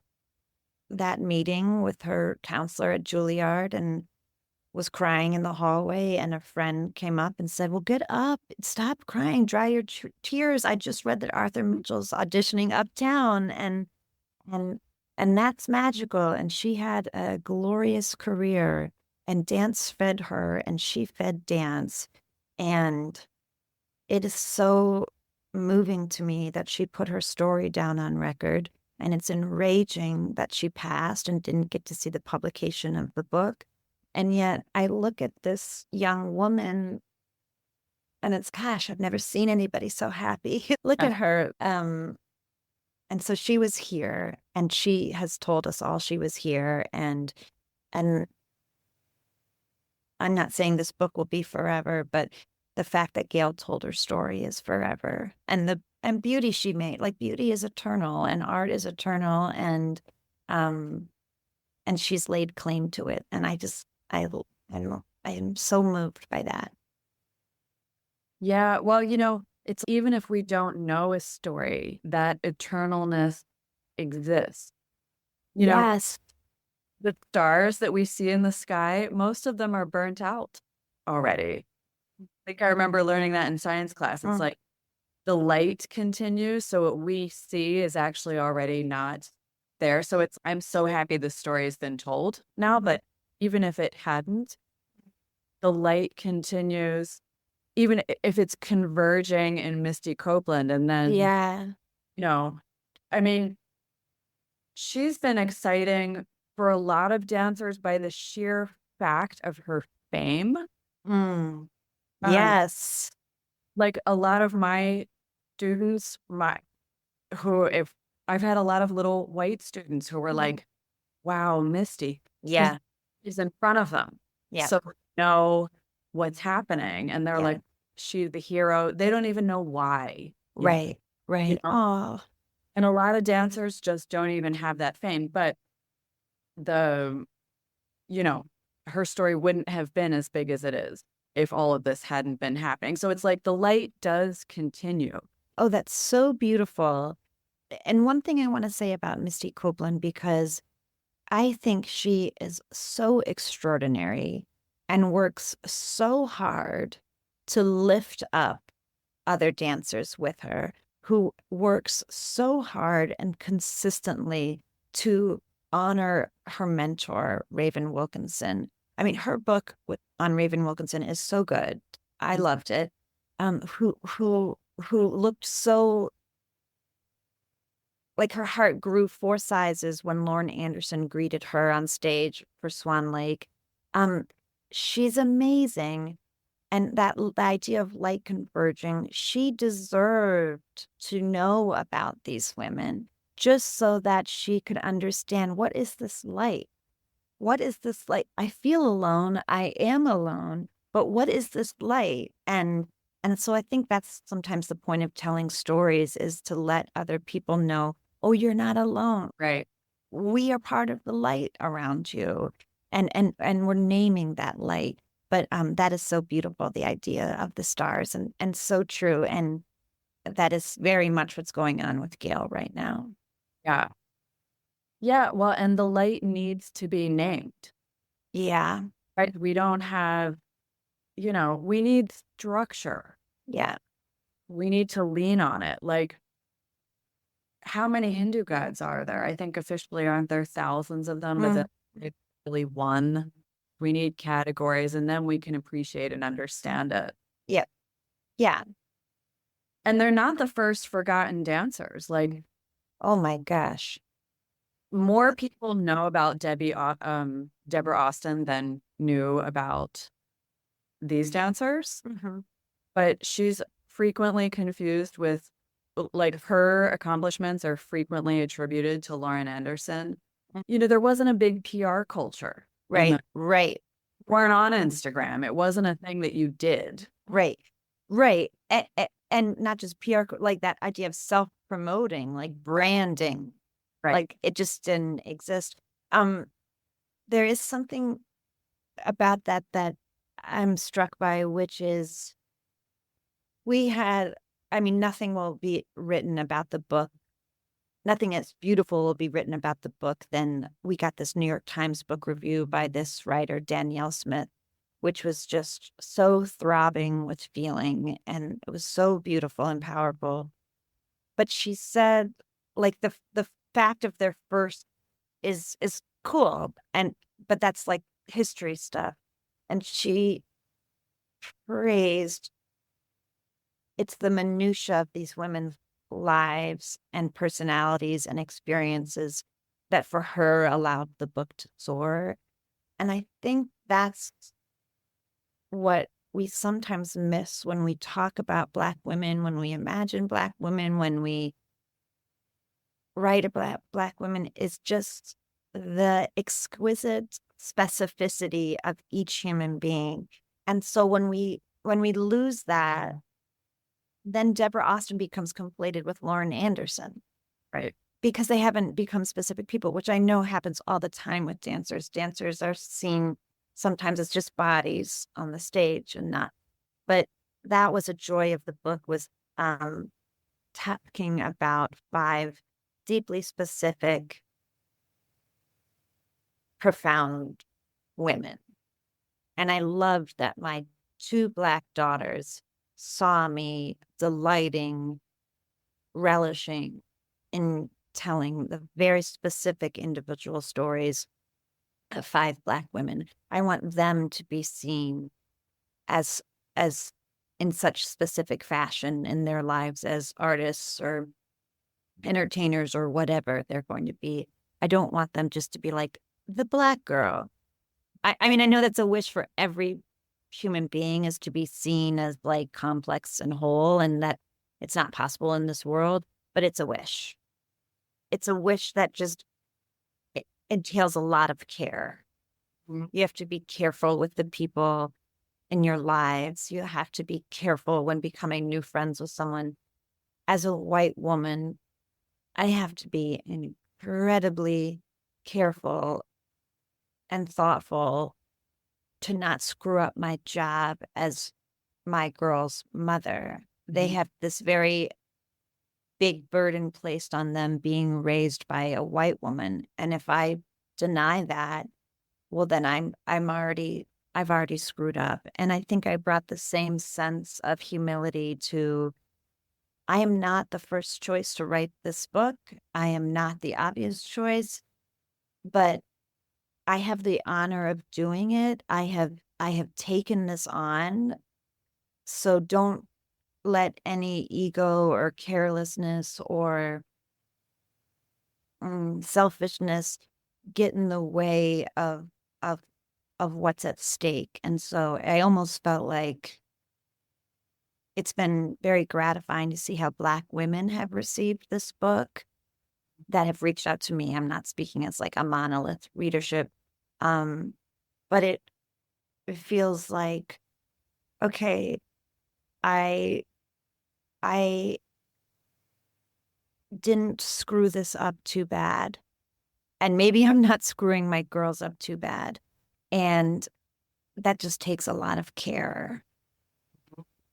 that meeting with her counselor at Juilliard and was crying in the hallway. And a friend came up and said, well, get up, stop crying, dry your tears. I just read that Arthur Mitchell's auditioning uptown, and and that's magical. And she had a glorious career, and dance fed her and she fed dance. And it is so moving to me that she put her story down on record. And it's enraging that she passed and didn't get to see the publication of the book. And yet I look at this young woman and it's, gosh, I've never seen anybody so happy. Look at her. And so she was here, and she has told us all she was here. And I'm not saying this book will be forever, but the fact that Gail told her story is forever. And beauty she made, like, beauty is eternal and art is eternal, and she's laid claim to it. And I am so moved by that. Yeah, well, it's even if we don't know a story, that eternalness exists. Yes. The stars that we see in the sky, most of them are burnt out already. Like, I remember learning that in science class. It's like the light continues, so what we see is actually already not there. So I'm so happy the story has been told now, but even if it hadn't, the light continues, even if it's converging in Misty Copeland. And then, Yeah. I mean, she's been exciting for a lot of dancers by the sheer fact of her fame. Yes. Like, a lot of my students, if I've had a lot of little white students who were like, wow, Misty. Yeah. She's in front of them. Yeah. So they know what's happening. And they're like, she's the hero. They don't even know why. Right. Right. Oh. And a lot of dancers just don't even have that fame. But her story wouldn't have been as big as it is if all of this hadn't been happening. So it's like the light does continue. Oh, that's so beautiful. And one thing I want to say about Misty Copeland, because I think she is so extraordinary and works so hard to lift up other dancers with her, who works so hard and consistently to honor her mentor, Raven Wilkinson. I mean, her book on Raven Wilkinson is so good. I loved it. Who looked so like her heart grew 4 sizes when Lauren Anderson greeted her on stage for Swan Lake. She's amazing. And the idea of light converging, she deserved to know about these women just so that she could understand, what is this light? What is this light? I feel alone. I am alone. But what is this light? And so I think that's sometimes the point of telling stories, is to let other people know, oh, you're not alone. Right. We are part of the light around you. and we're naming that light. But that is so beautiful, the idea of the stars, and so true. And that is very much what's going on with Gail right now. Yeah. Yeah. Well, and the light needs to be named, Yeah. right? We don't have, we need structure. Yeah. We need to lean on it. Like, how many Hindu gods are there? I think officially aren't there thousands of them, but then Mm. it's really one. We need categories, and then we can appreciate and understand it. Yep. Yeah. And they're not the first forgotten dancers. Like, Oh my gosh. more people know about Deborah Austin than knew about these dancers, Mhm. but she's frequently confused with, like, her accomplishments are frequently attributed to Lauren Anderson. There wasn't a big PR culture in Right. Right. weren't on Instagram. It wasn't a thing that you did. Right. Right. And not just PR, like that idea of self-promoting, like branding, Right. like it just didn't exist. Um, there is something about that I'm struck by, which is we had, I mean, nothing will be written about the book. Nothing as beautiful will be written about the book. Then we got this New York Times book review by this writer, Danielle Smith, which was just so throbbing with feeling. And it was so beautiful and powerful. But she said, like, the fact of their first is cool. But that's like history stuff. And she praised it's the minutia of these women's lives and personalities and experiences that for her allowed the book to soar. And I think that's what we sometimes miss when we talk about Black women, when we imagine Black women, when we write about Black women, is just the exquisite specificity of each human being. And so when we lose that, then Deborah Austin becomes conflated with Lauren Anderson. Right. Because they haven't become specific people, which I know happens all the time with dancers. Dancers are seen sometimes as just bodies on the stage and not. But that was a joy of the book, was talking about 5 deeply specific, profound women. And I loved that my 2 Black daughters saw me delighting, relishing in telling the very specific individual stories of 5 Black women. I want them to be seen as as in such specific fashion in their lives as artists or entertainers or whatever they're going to be. I don't want them just to be like the Black girl. I mean, I know that's a wish for every human being, is to be seen as like complex and whole, and that it's not possible in this world, but it's a wish. It's a wish that just it entails a lot of care. Mhm. You have to be careful with the people in your lives. You have to be careful when becoming new friends with someone. As a white woman, I have to be incredibly careful and thoughtful to not screw up my job as my girl's mother. They Mhm. have this very big burden placed on them being raised by a white woman. And if I deny that, well, then I've already screwed up. And I think I brought the same sense of humility to, I am not the first choice to write this book. I am not the obvious choice, but I have the honor of doing it. I have taken this on. So don't let any ego or carelessness or selfishness get in the way of of what's at stake. And so I almost felt like it's been very gratifying to see how Black women have received this book, that have reached out to me. I'm not speaking as like a monolith readership, um, but it feels like, okay, I I didn't screw this up too bad. And maybe I'm not screwing my girls up too bad, And that just takes a lot of care.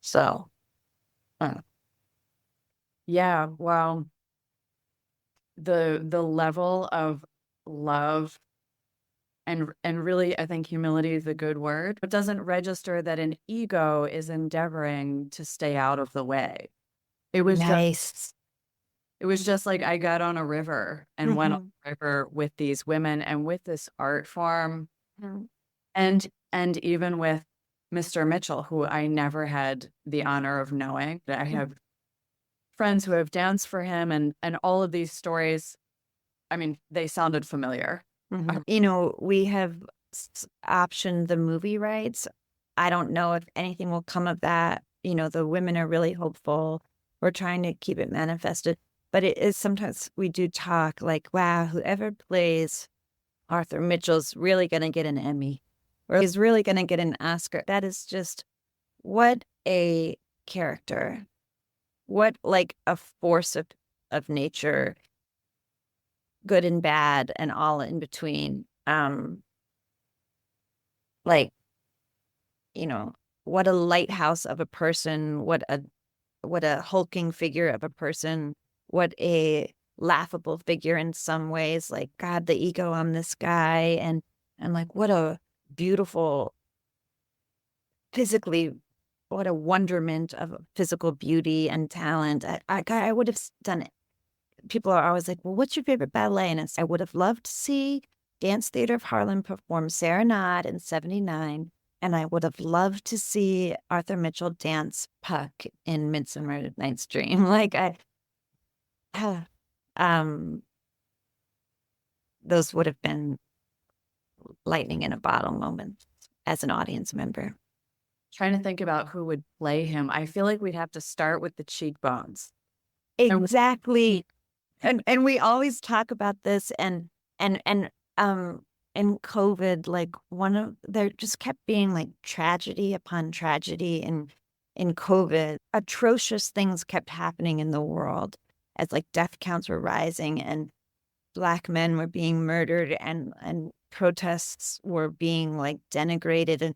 So, uh, Yeah, well, the level of love and really I think humility is a good word. It doesn't register that an ego is endeavoring to stay out of the way. It was just nice. it was just like I got on a river and went on Mhm. the river with these women and with this art form Mhm. and even with Mr. Mitchell, who I never had the honor of knowing. I have friends who have danced for him and all of these stories, I mean, they sounded familiar. Mhm. You know, we have optioned the movie rights. I don't know if anything will come of that. You know, the women are really hopeful. We're trying to keep it manifested. But it is sometimes we do talk like, wow, whoever plays Arthur Mitchell's really going to get an Emmy or is really going to get an Oscar. That is just what a character. What like a force of nature, good and bad and all in between. Like, you know, what a lighthouse of a person, what a hulking figure of a person, what a laughable figure in some ways, like God, the ego on this guy, and like what a beautiful physically, what a wonderment of physical beauty and talent. I would have done it. People are always like, well, what's your favorite ballet? And I would have loved to see Dance Theater of Harlem perform Serenade in 79. And I would have loved to see Arthur Mitchell dance Puck in Midsummer Night's Dream. Like, um, those would have been lightning in a bottle moments as an audience member. Trying to think about who would play him. I feel like we'd have to start with the cheekbones. And Exactly. And we always talk about this and um in COVID, like one of there just kept being like tragedy upon tragedy in COVID. Atrocious things kept happening in the world as like death counts were rising and Black men were being murdered and protests were being like denigrated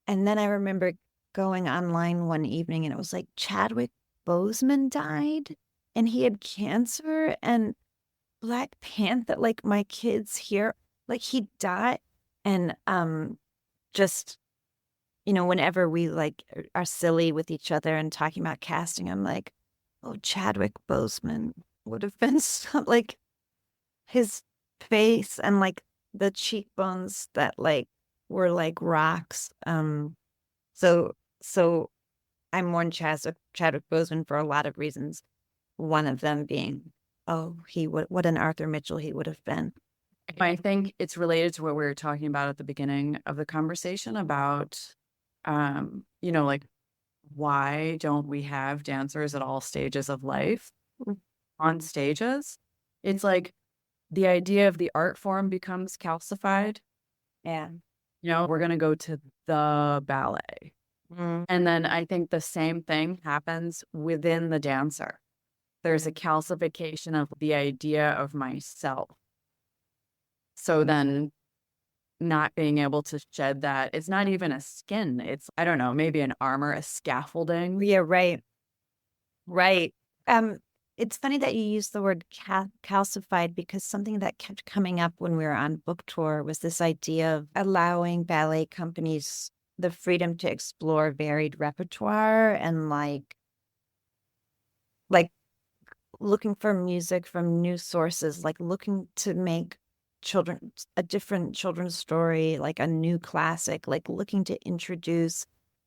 and then I remember going online one evening and it was like Chadwick Boseman died and he had cancer and Black Panther, like my kids here, like he died. And just, you know, whenever we like are silly with each other and talking about casting, I'm like, oh, Chadwick Boseman would have been so like his face and like the cheekbones that like were like rocks. So so I mourn Chadwick Boseman for a lot of reasons. One of them being, oh, he would what an Arthur Mitchell he would have been. I think it's related to what we were talking about at the beginning of the conversation about, like why don't we have dancers at all stages of life on stages? It's like the idea of the art form becomes calcified. Yeah. We're going to go to the ballet. Mm. And then I think the same thing happens within the dancer. There's a calcification of the idea of myself. So then not being able to shed that, it's not even a skin. It's, I don't know, maybe an armor, a scaffolding. Yeah, right. Right. Um, it's funny that you use the word calcified because something that kept coming up when we were on book tour was this idea of allowing ballet companies the freedom to explore varied repertoire and like looking for music from new sources, like looking to make children a different children's story, like a new classic, like looking to introduce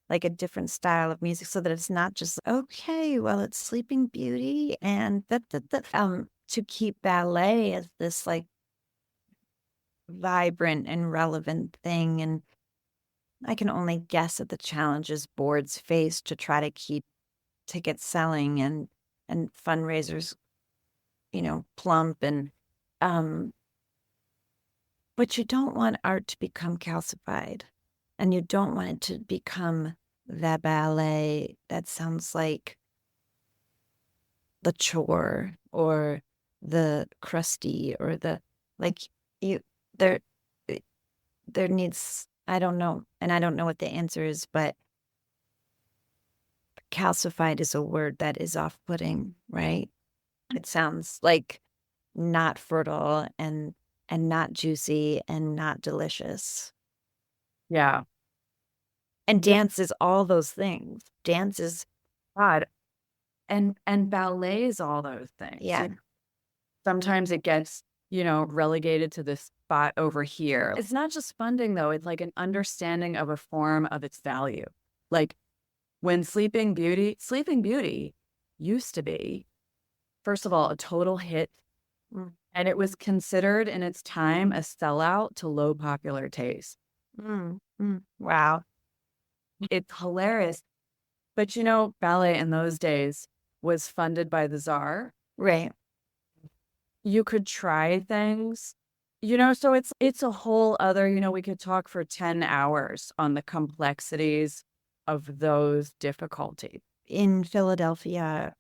like a different style of music so that it's not just okay, well, it's Sleeping Beauty and to keep ballet as this like vibrant and relevant thing. And I can only guess at the challenges boards face to try to keep tickets selling and fundraisers, you know, plump and um but you don't want art to become calcified and you don't want it to become the ballet that sounds like the chore or the crusty or the like you there there needs, I don't know, and I don't know what the answer is, but calcified is a word that is off-putting, right? It sounds like not fertile and not juicy and not delicious. Yeah. And dance is all those things. Dance is God. And ballet is all those things. yeah. Sometimes it gets, relegated to this spot over here. It's not just funding though, it's like an understanding of a form of its value. Like when Sleeping Beauty used to be, first of all, a total hit. Mm, And it was considered in its time a sellout to low popular taste. wow. It's hilarious. But ballet in those days was funded by the czar. Right. You could try things, so it's a whole other, we could talk for 10 hours on the complexities of those difficulties. In Philadelphia,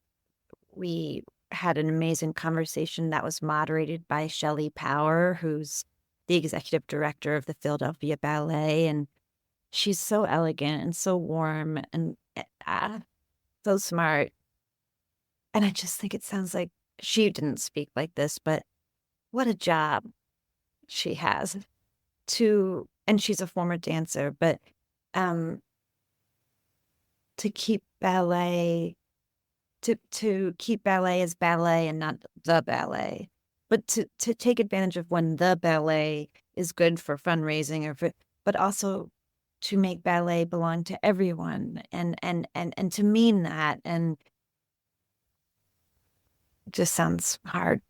we had an amazing conversation that was moderated by Shelley Power, who's the executive director of the Philadelphia Ballet. And she's so elegant and so warm and so smart. And I just think it sounds like she didn't speak like this, but what a job she has and she's a former dancer, but um, to keep ballet to keep ballet as ballet and not the ballet, but to take advantage of when the ballet is good for fundraising but also to make ballet belong to everyone and to mean that, and it just sounds hard.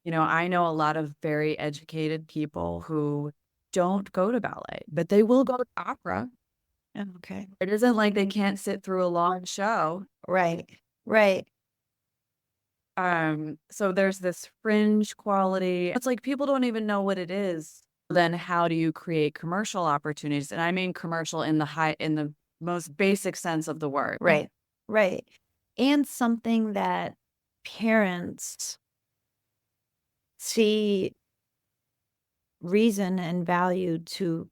I know a lot of very educated people who don't go to ballet, but they will go to opera. Okay. It isn't like they can't sit through a long show. Right. Right. So there's this fringe quality. It's like people don't even know what it is. Then how do you create commercial opportunities? And I mean commercial in the most basic sense of the word. Right. Right. And something that parents see reason and value to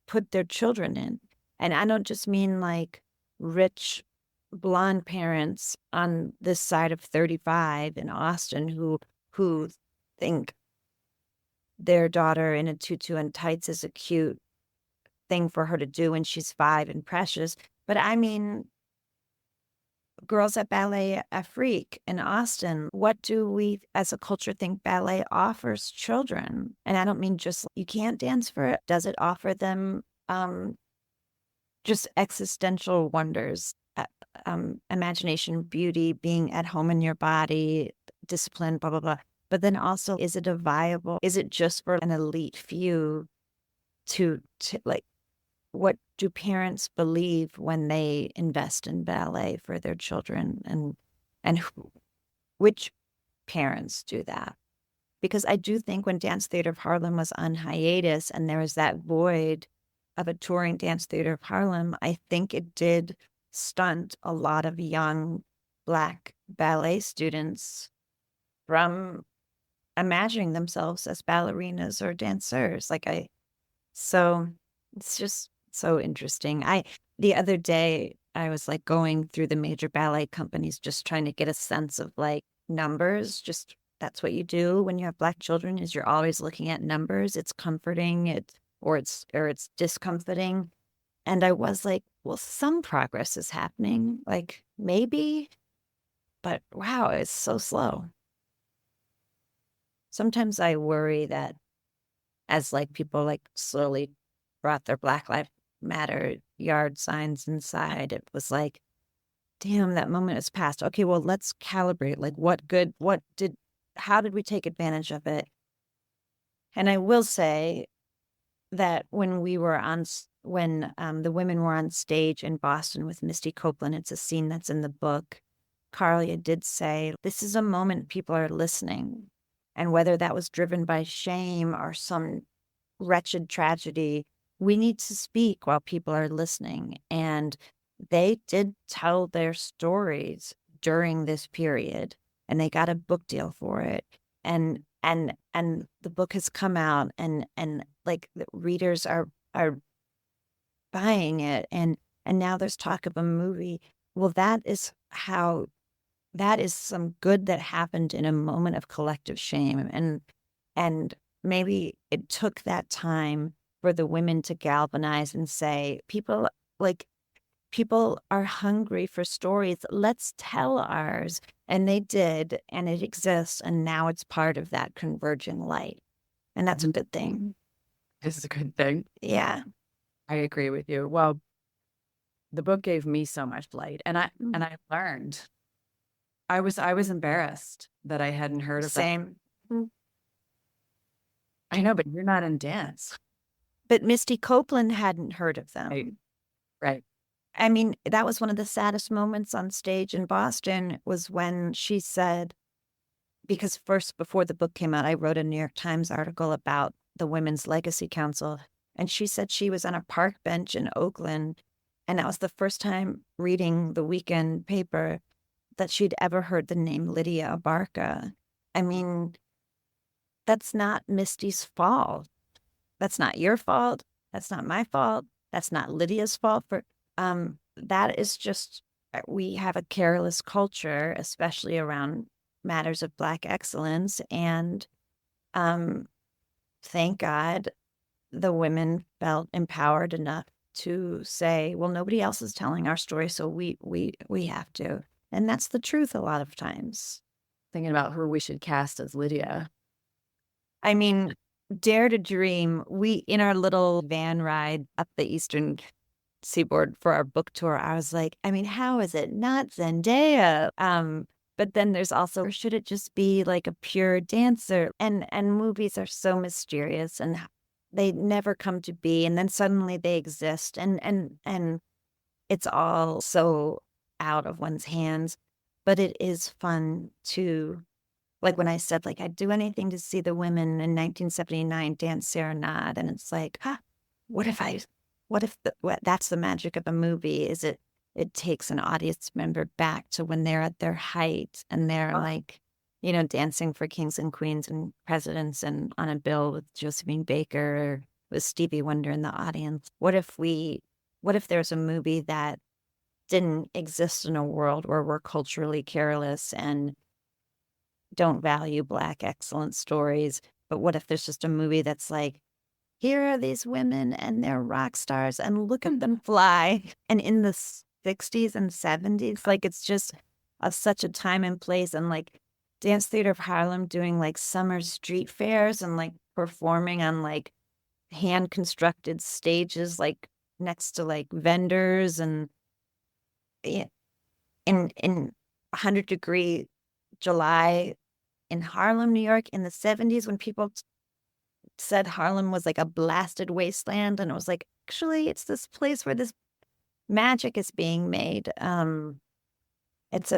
put their children in. And I don't just mean like rich blonde parents on this side of 35 in Austin who think their daughter in a tutu and tights is a cute thing for her to do when she's 5 and precious. But I mean, girls at Ballet Afrique in Austin, what do we as a culture think ballet offers children? And I don't mean just you can't dance for it. Does it offer them just existential wonders, imagination, beauty, being at home in your body, discipline, blah, blah, blah. But then also, is it just for an elite few to like, what do parents believe when they invest in ballet for their children, and which parents do that? Because I do think when Dance Theater of Harlem was on hiatus and there was that void of a touring Dance Theater of Harlem, I think it did stunt a lot of young Black ballet students from imagining themselves as ballerinas or dancers. So it's just so interesting. The other day, I was like going through the major ballet companies, just trying to get a sense of like numbers. Just that's what you do when you have Black children, is you're always looking at numbers. It's comforting, or it's discomforting. And I was like, well, some progress is happening, like maybe, but wow, it's so slow. Sometimes I worry that as like people like slowly brought their Black Lives Matter yard signs inside, it was like, damn, that moment has passed. Okay, well, let's calibrate. Like, how did we take advantage of it? And I will say that when the women were on stage in Boston with Misty Copeland, it's a scene that's in the book. Carlia did say, this is a moment people are listening. And whether that was driven by shame or some wretched tragedy, we need to speak while people are listening. And they did tell their stories during this period, and they got a book deal for it. And and the book has come out, and like the readers are buying it, and now there's talk of a movie. Well, that is some good that happened in a moment of collective shame, and maybe it took that time for the women to galvanize and say, like people are hungry for stories. Let's tell ours. And they did, and it exists, and now it's part of that converging light. And that's a good thing. This is a good thing. Yeah. I agree with you. Well, the book gave me so much light, and I learned. I was embarrassed that I hadn't heard of that. Same. I know, but you're not in dance. But Misty Copeland hadn't heard of them. Right. Right. I mean, that was one of the saddest moments on stage in Boston, was when she said, because first, before the book came out, I wrote a New York Times article about the Women's Legacy Council. And she said she was on a park bench in Oakland. And that was the first time reading the weekend paper that she'd ever heard the name Lydia Abarca. I mean, that's not Misty's fault. That's not your fault. That's not my fault. That's not Lydia's fault. That is just, we have a careless culture, especially around matters of Black excellence. And thank God the women felt empowered enough to say, well, nobody else is telling our story, so we have to. And that's the truth a lot of times. Thinking about who we should cast as Lydia. I mean, dare to dream. We, in our little van ride up the Eastern Seaboard for our book tour, I was like, I mean, how is it not Zendaya? But then there's also, or should it just be like a pure dancer? And movies are so mysterious, and they never come to be, and then suddenly they exist, and it's all so out of one's hands. But it is fun to, like when I said, like, I'd do anything to see the women in 1979 dance Serenade, and it's like, what if that's the magic of a movie, is it takes an audience member back to when they're at their height, and they're like, dancing for kings and queens and presidents and on a bill with Josephine Baker or with Stevie Wonder in the audience. What if there's a movie that didn't exist in a world where we're culturally careless and don't value Black excellence stories? But what if there's just a movie that's like, here are these women and they're rock stars and look at them fly. And in the 60s and 70s, like, it's just such a time and place. And like Dance Theater of Harlem doing like summer street fairs and like performing on like hand constructed stages, like next to like vendors, and in 100-degree July in Harlem, New York in the 70s, when people said Harlem was like a blasted wasteland, and it was like, actually, it's this place where this magic is being made. It's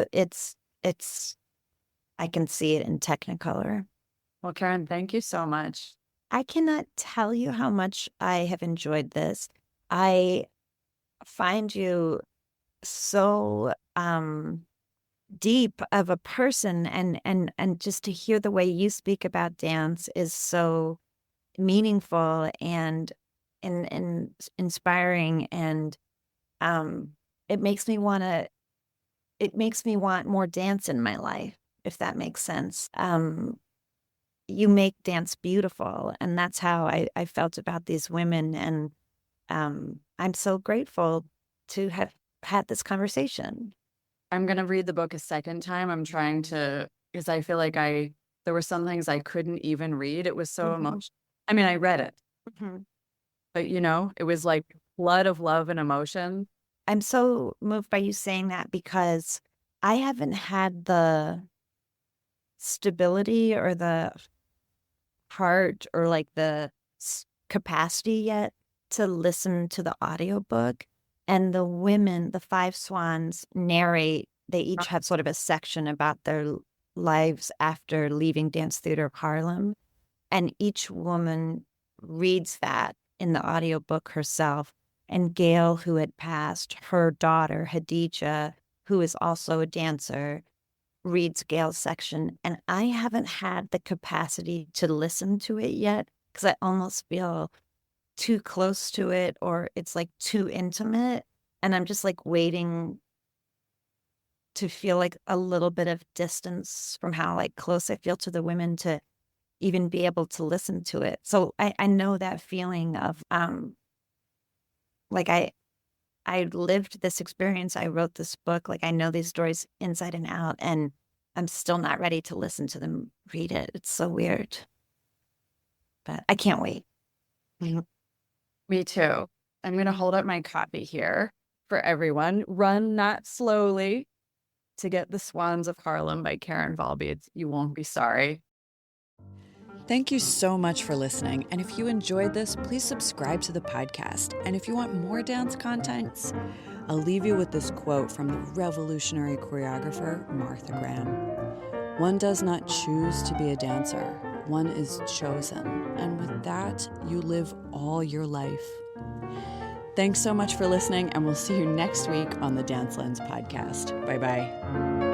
I can see it in Technicolor. Well, Karen, thank you so much. I cannot tell you how much I have enjoyed this. I find you so deep of a person, and just to hear the way you speak about dance is so meaningful and inspiring, and it makes me want more dance in my life, if that makes sense. You make dance beautiful, and that's how I felt about these women, and I'm so grateful to have had this conversation. I'm going to read the book a second time. I'm trying to, because I feel like there were some things I couldn't even read. It was so emotional. I mean, I read it, but it was like flood of love and emotion. I'm so moved by you saying that, because I haven't had the stability or the heart or like the capacity yet to listen to the audiobook. And the women, the five swans, narrate. They each have sort of a section about their lives after leaving Dance Theater of Harlem. And each woman reads that in the audiobook herself. And Gail, who had passed, her daughter, Hadija, who is also a dancer, reads Gail's section, and I haven't had the capacity to listen to it yet because I almost feel too close to it, or it's like too intimate. And I'm just like waiting to feel like a little bit of distance from how like close I feel to the women to even be able to listen to it. So I know that feeling of like I lived this experience. I wrote this book. Like I know these stories inside and out, and I'm still not ready to listen to them read it. It's so weird, but I can't wait. Mhm. Me too. I'm going to hold up my copy here for everyone. Run Not Slowly to get The Swans of Harlem by Karen Valby. You won't be sorry. Thank you so much for listening. And if you enjoyed this, please subscribe to the podcast. And if you want more dance contents, I'll leave you with this quote from the revolutionary choreographer Martha Graham. One does not choose to be a dancer. One is chosen. And with that, you live all your life. Thanks so much for listening, and we'll see you next week on the Dance Lens podcast. Bye-bye.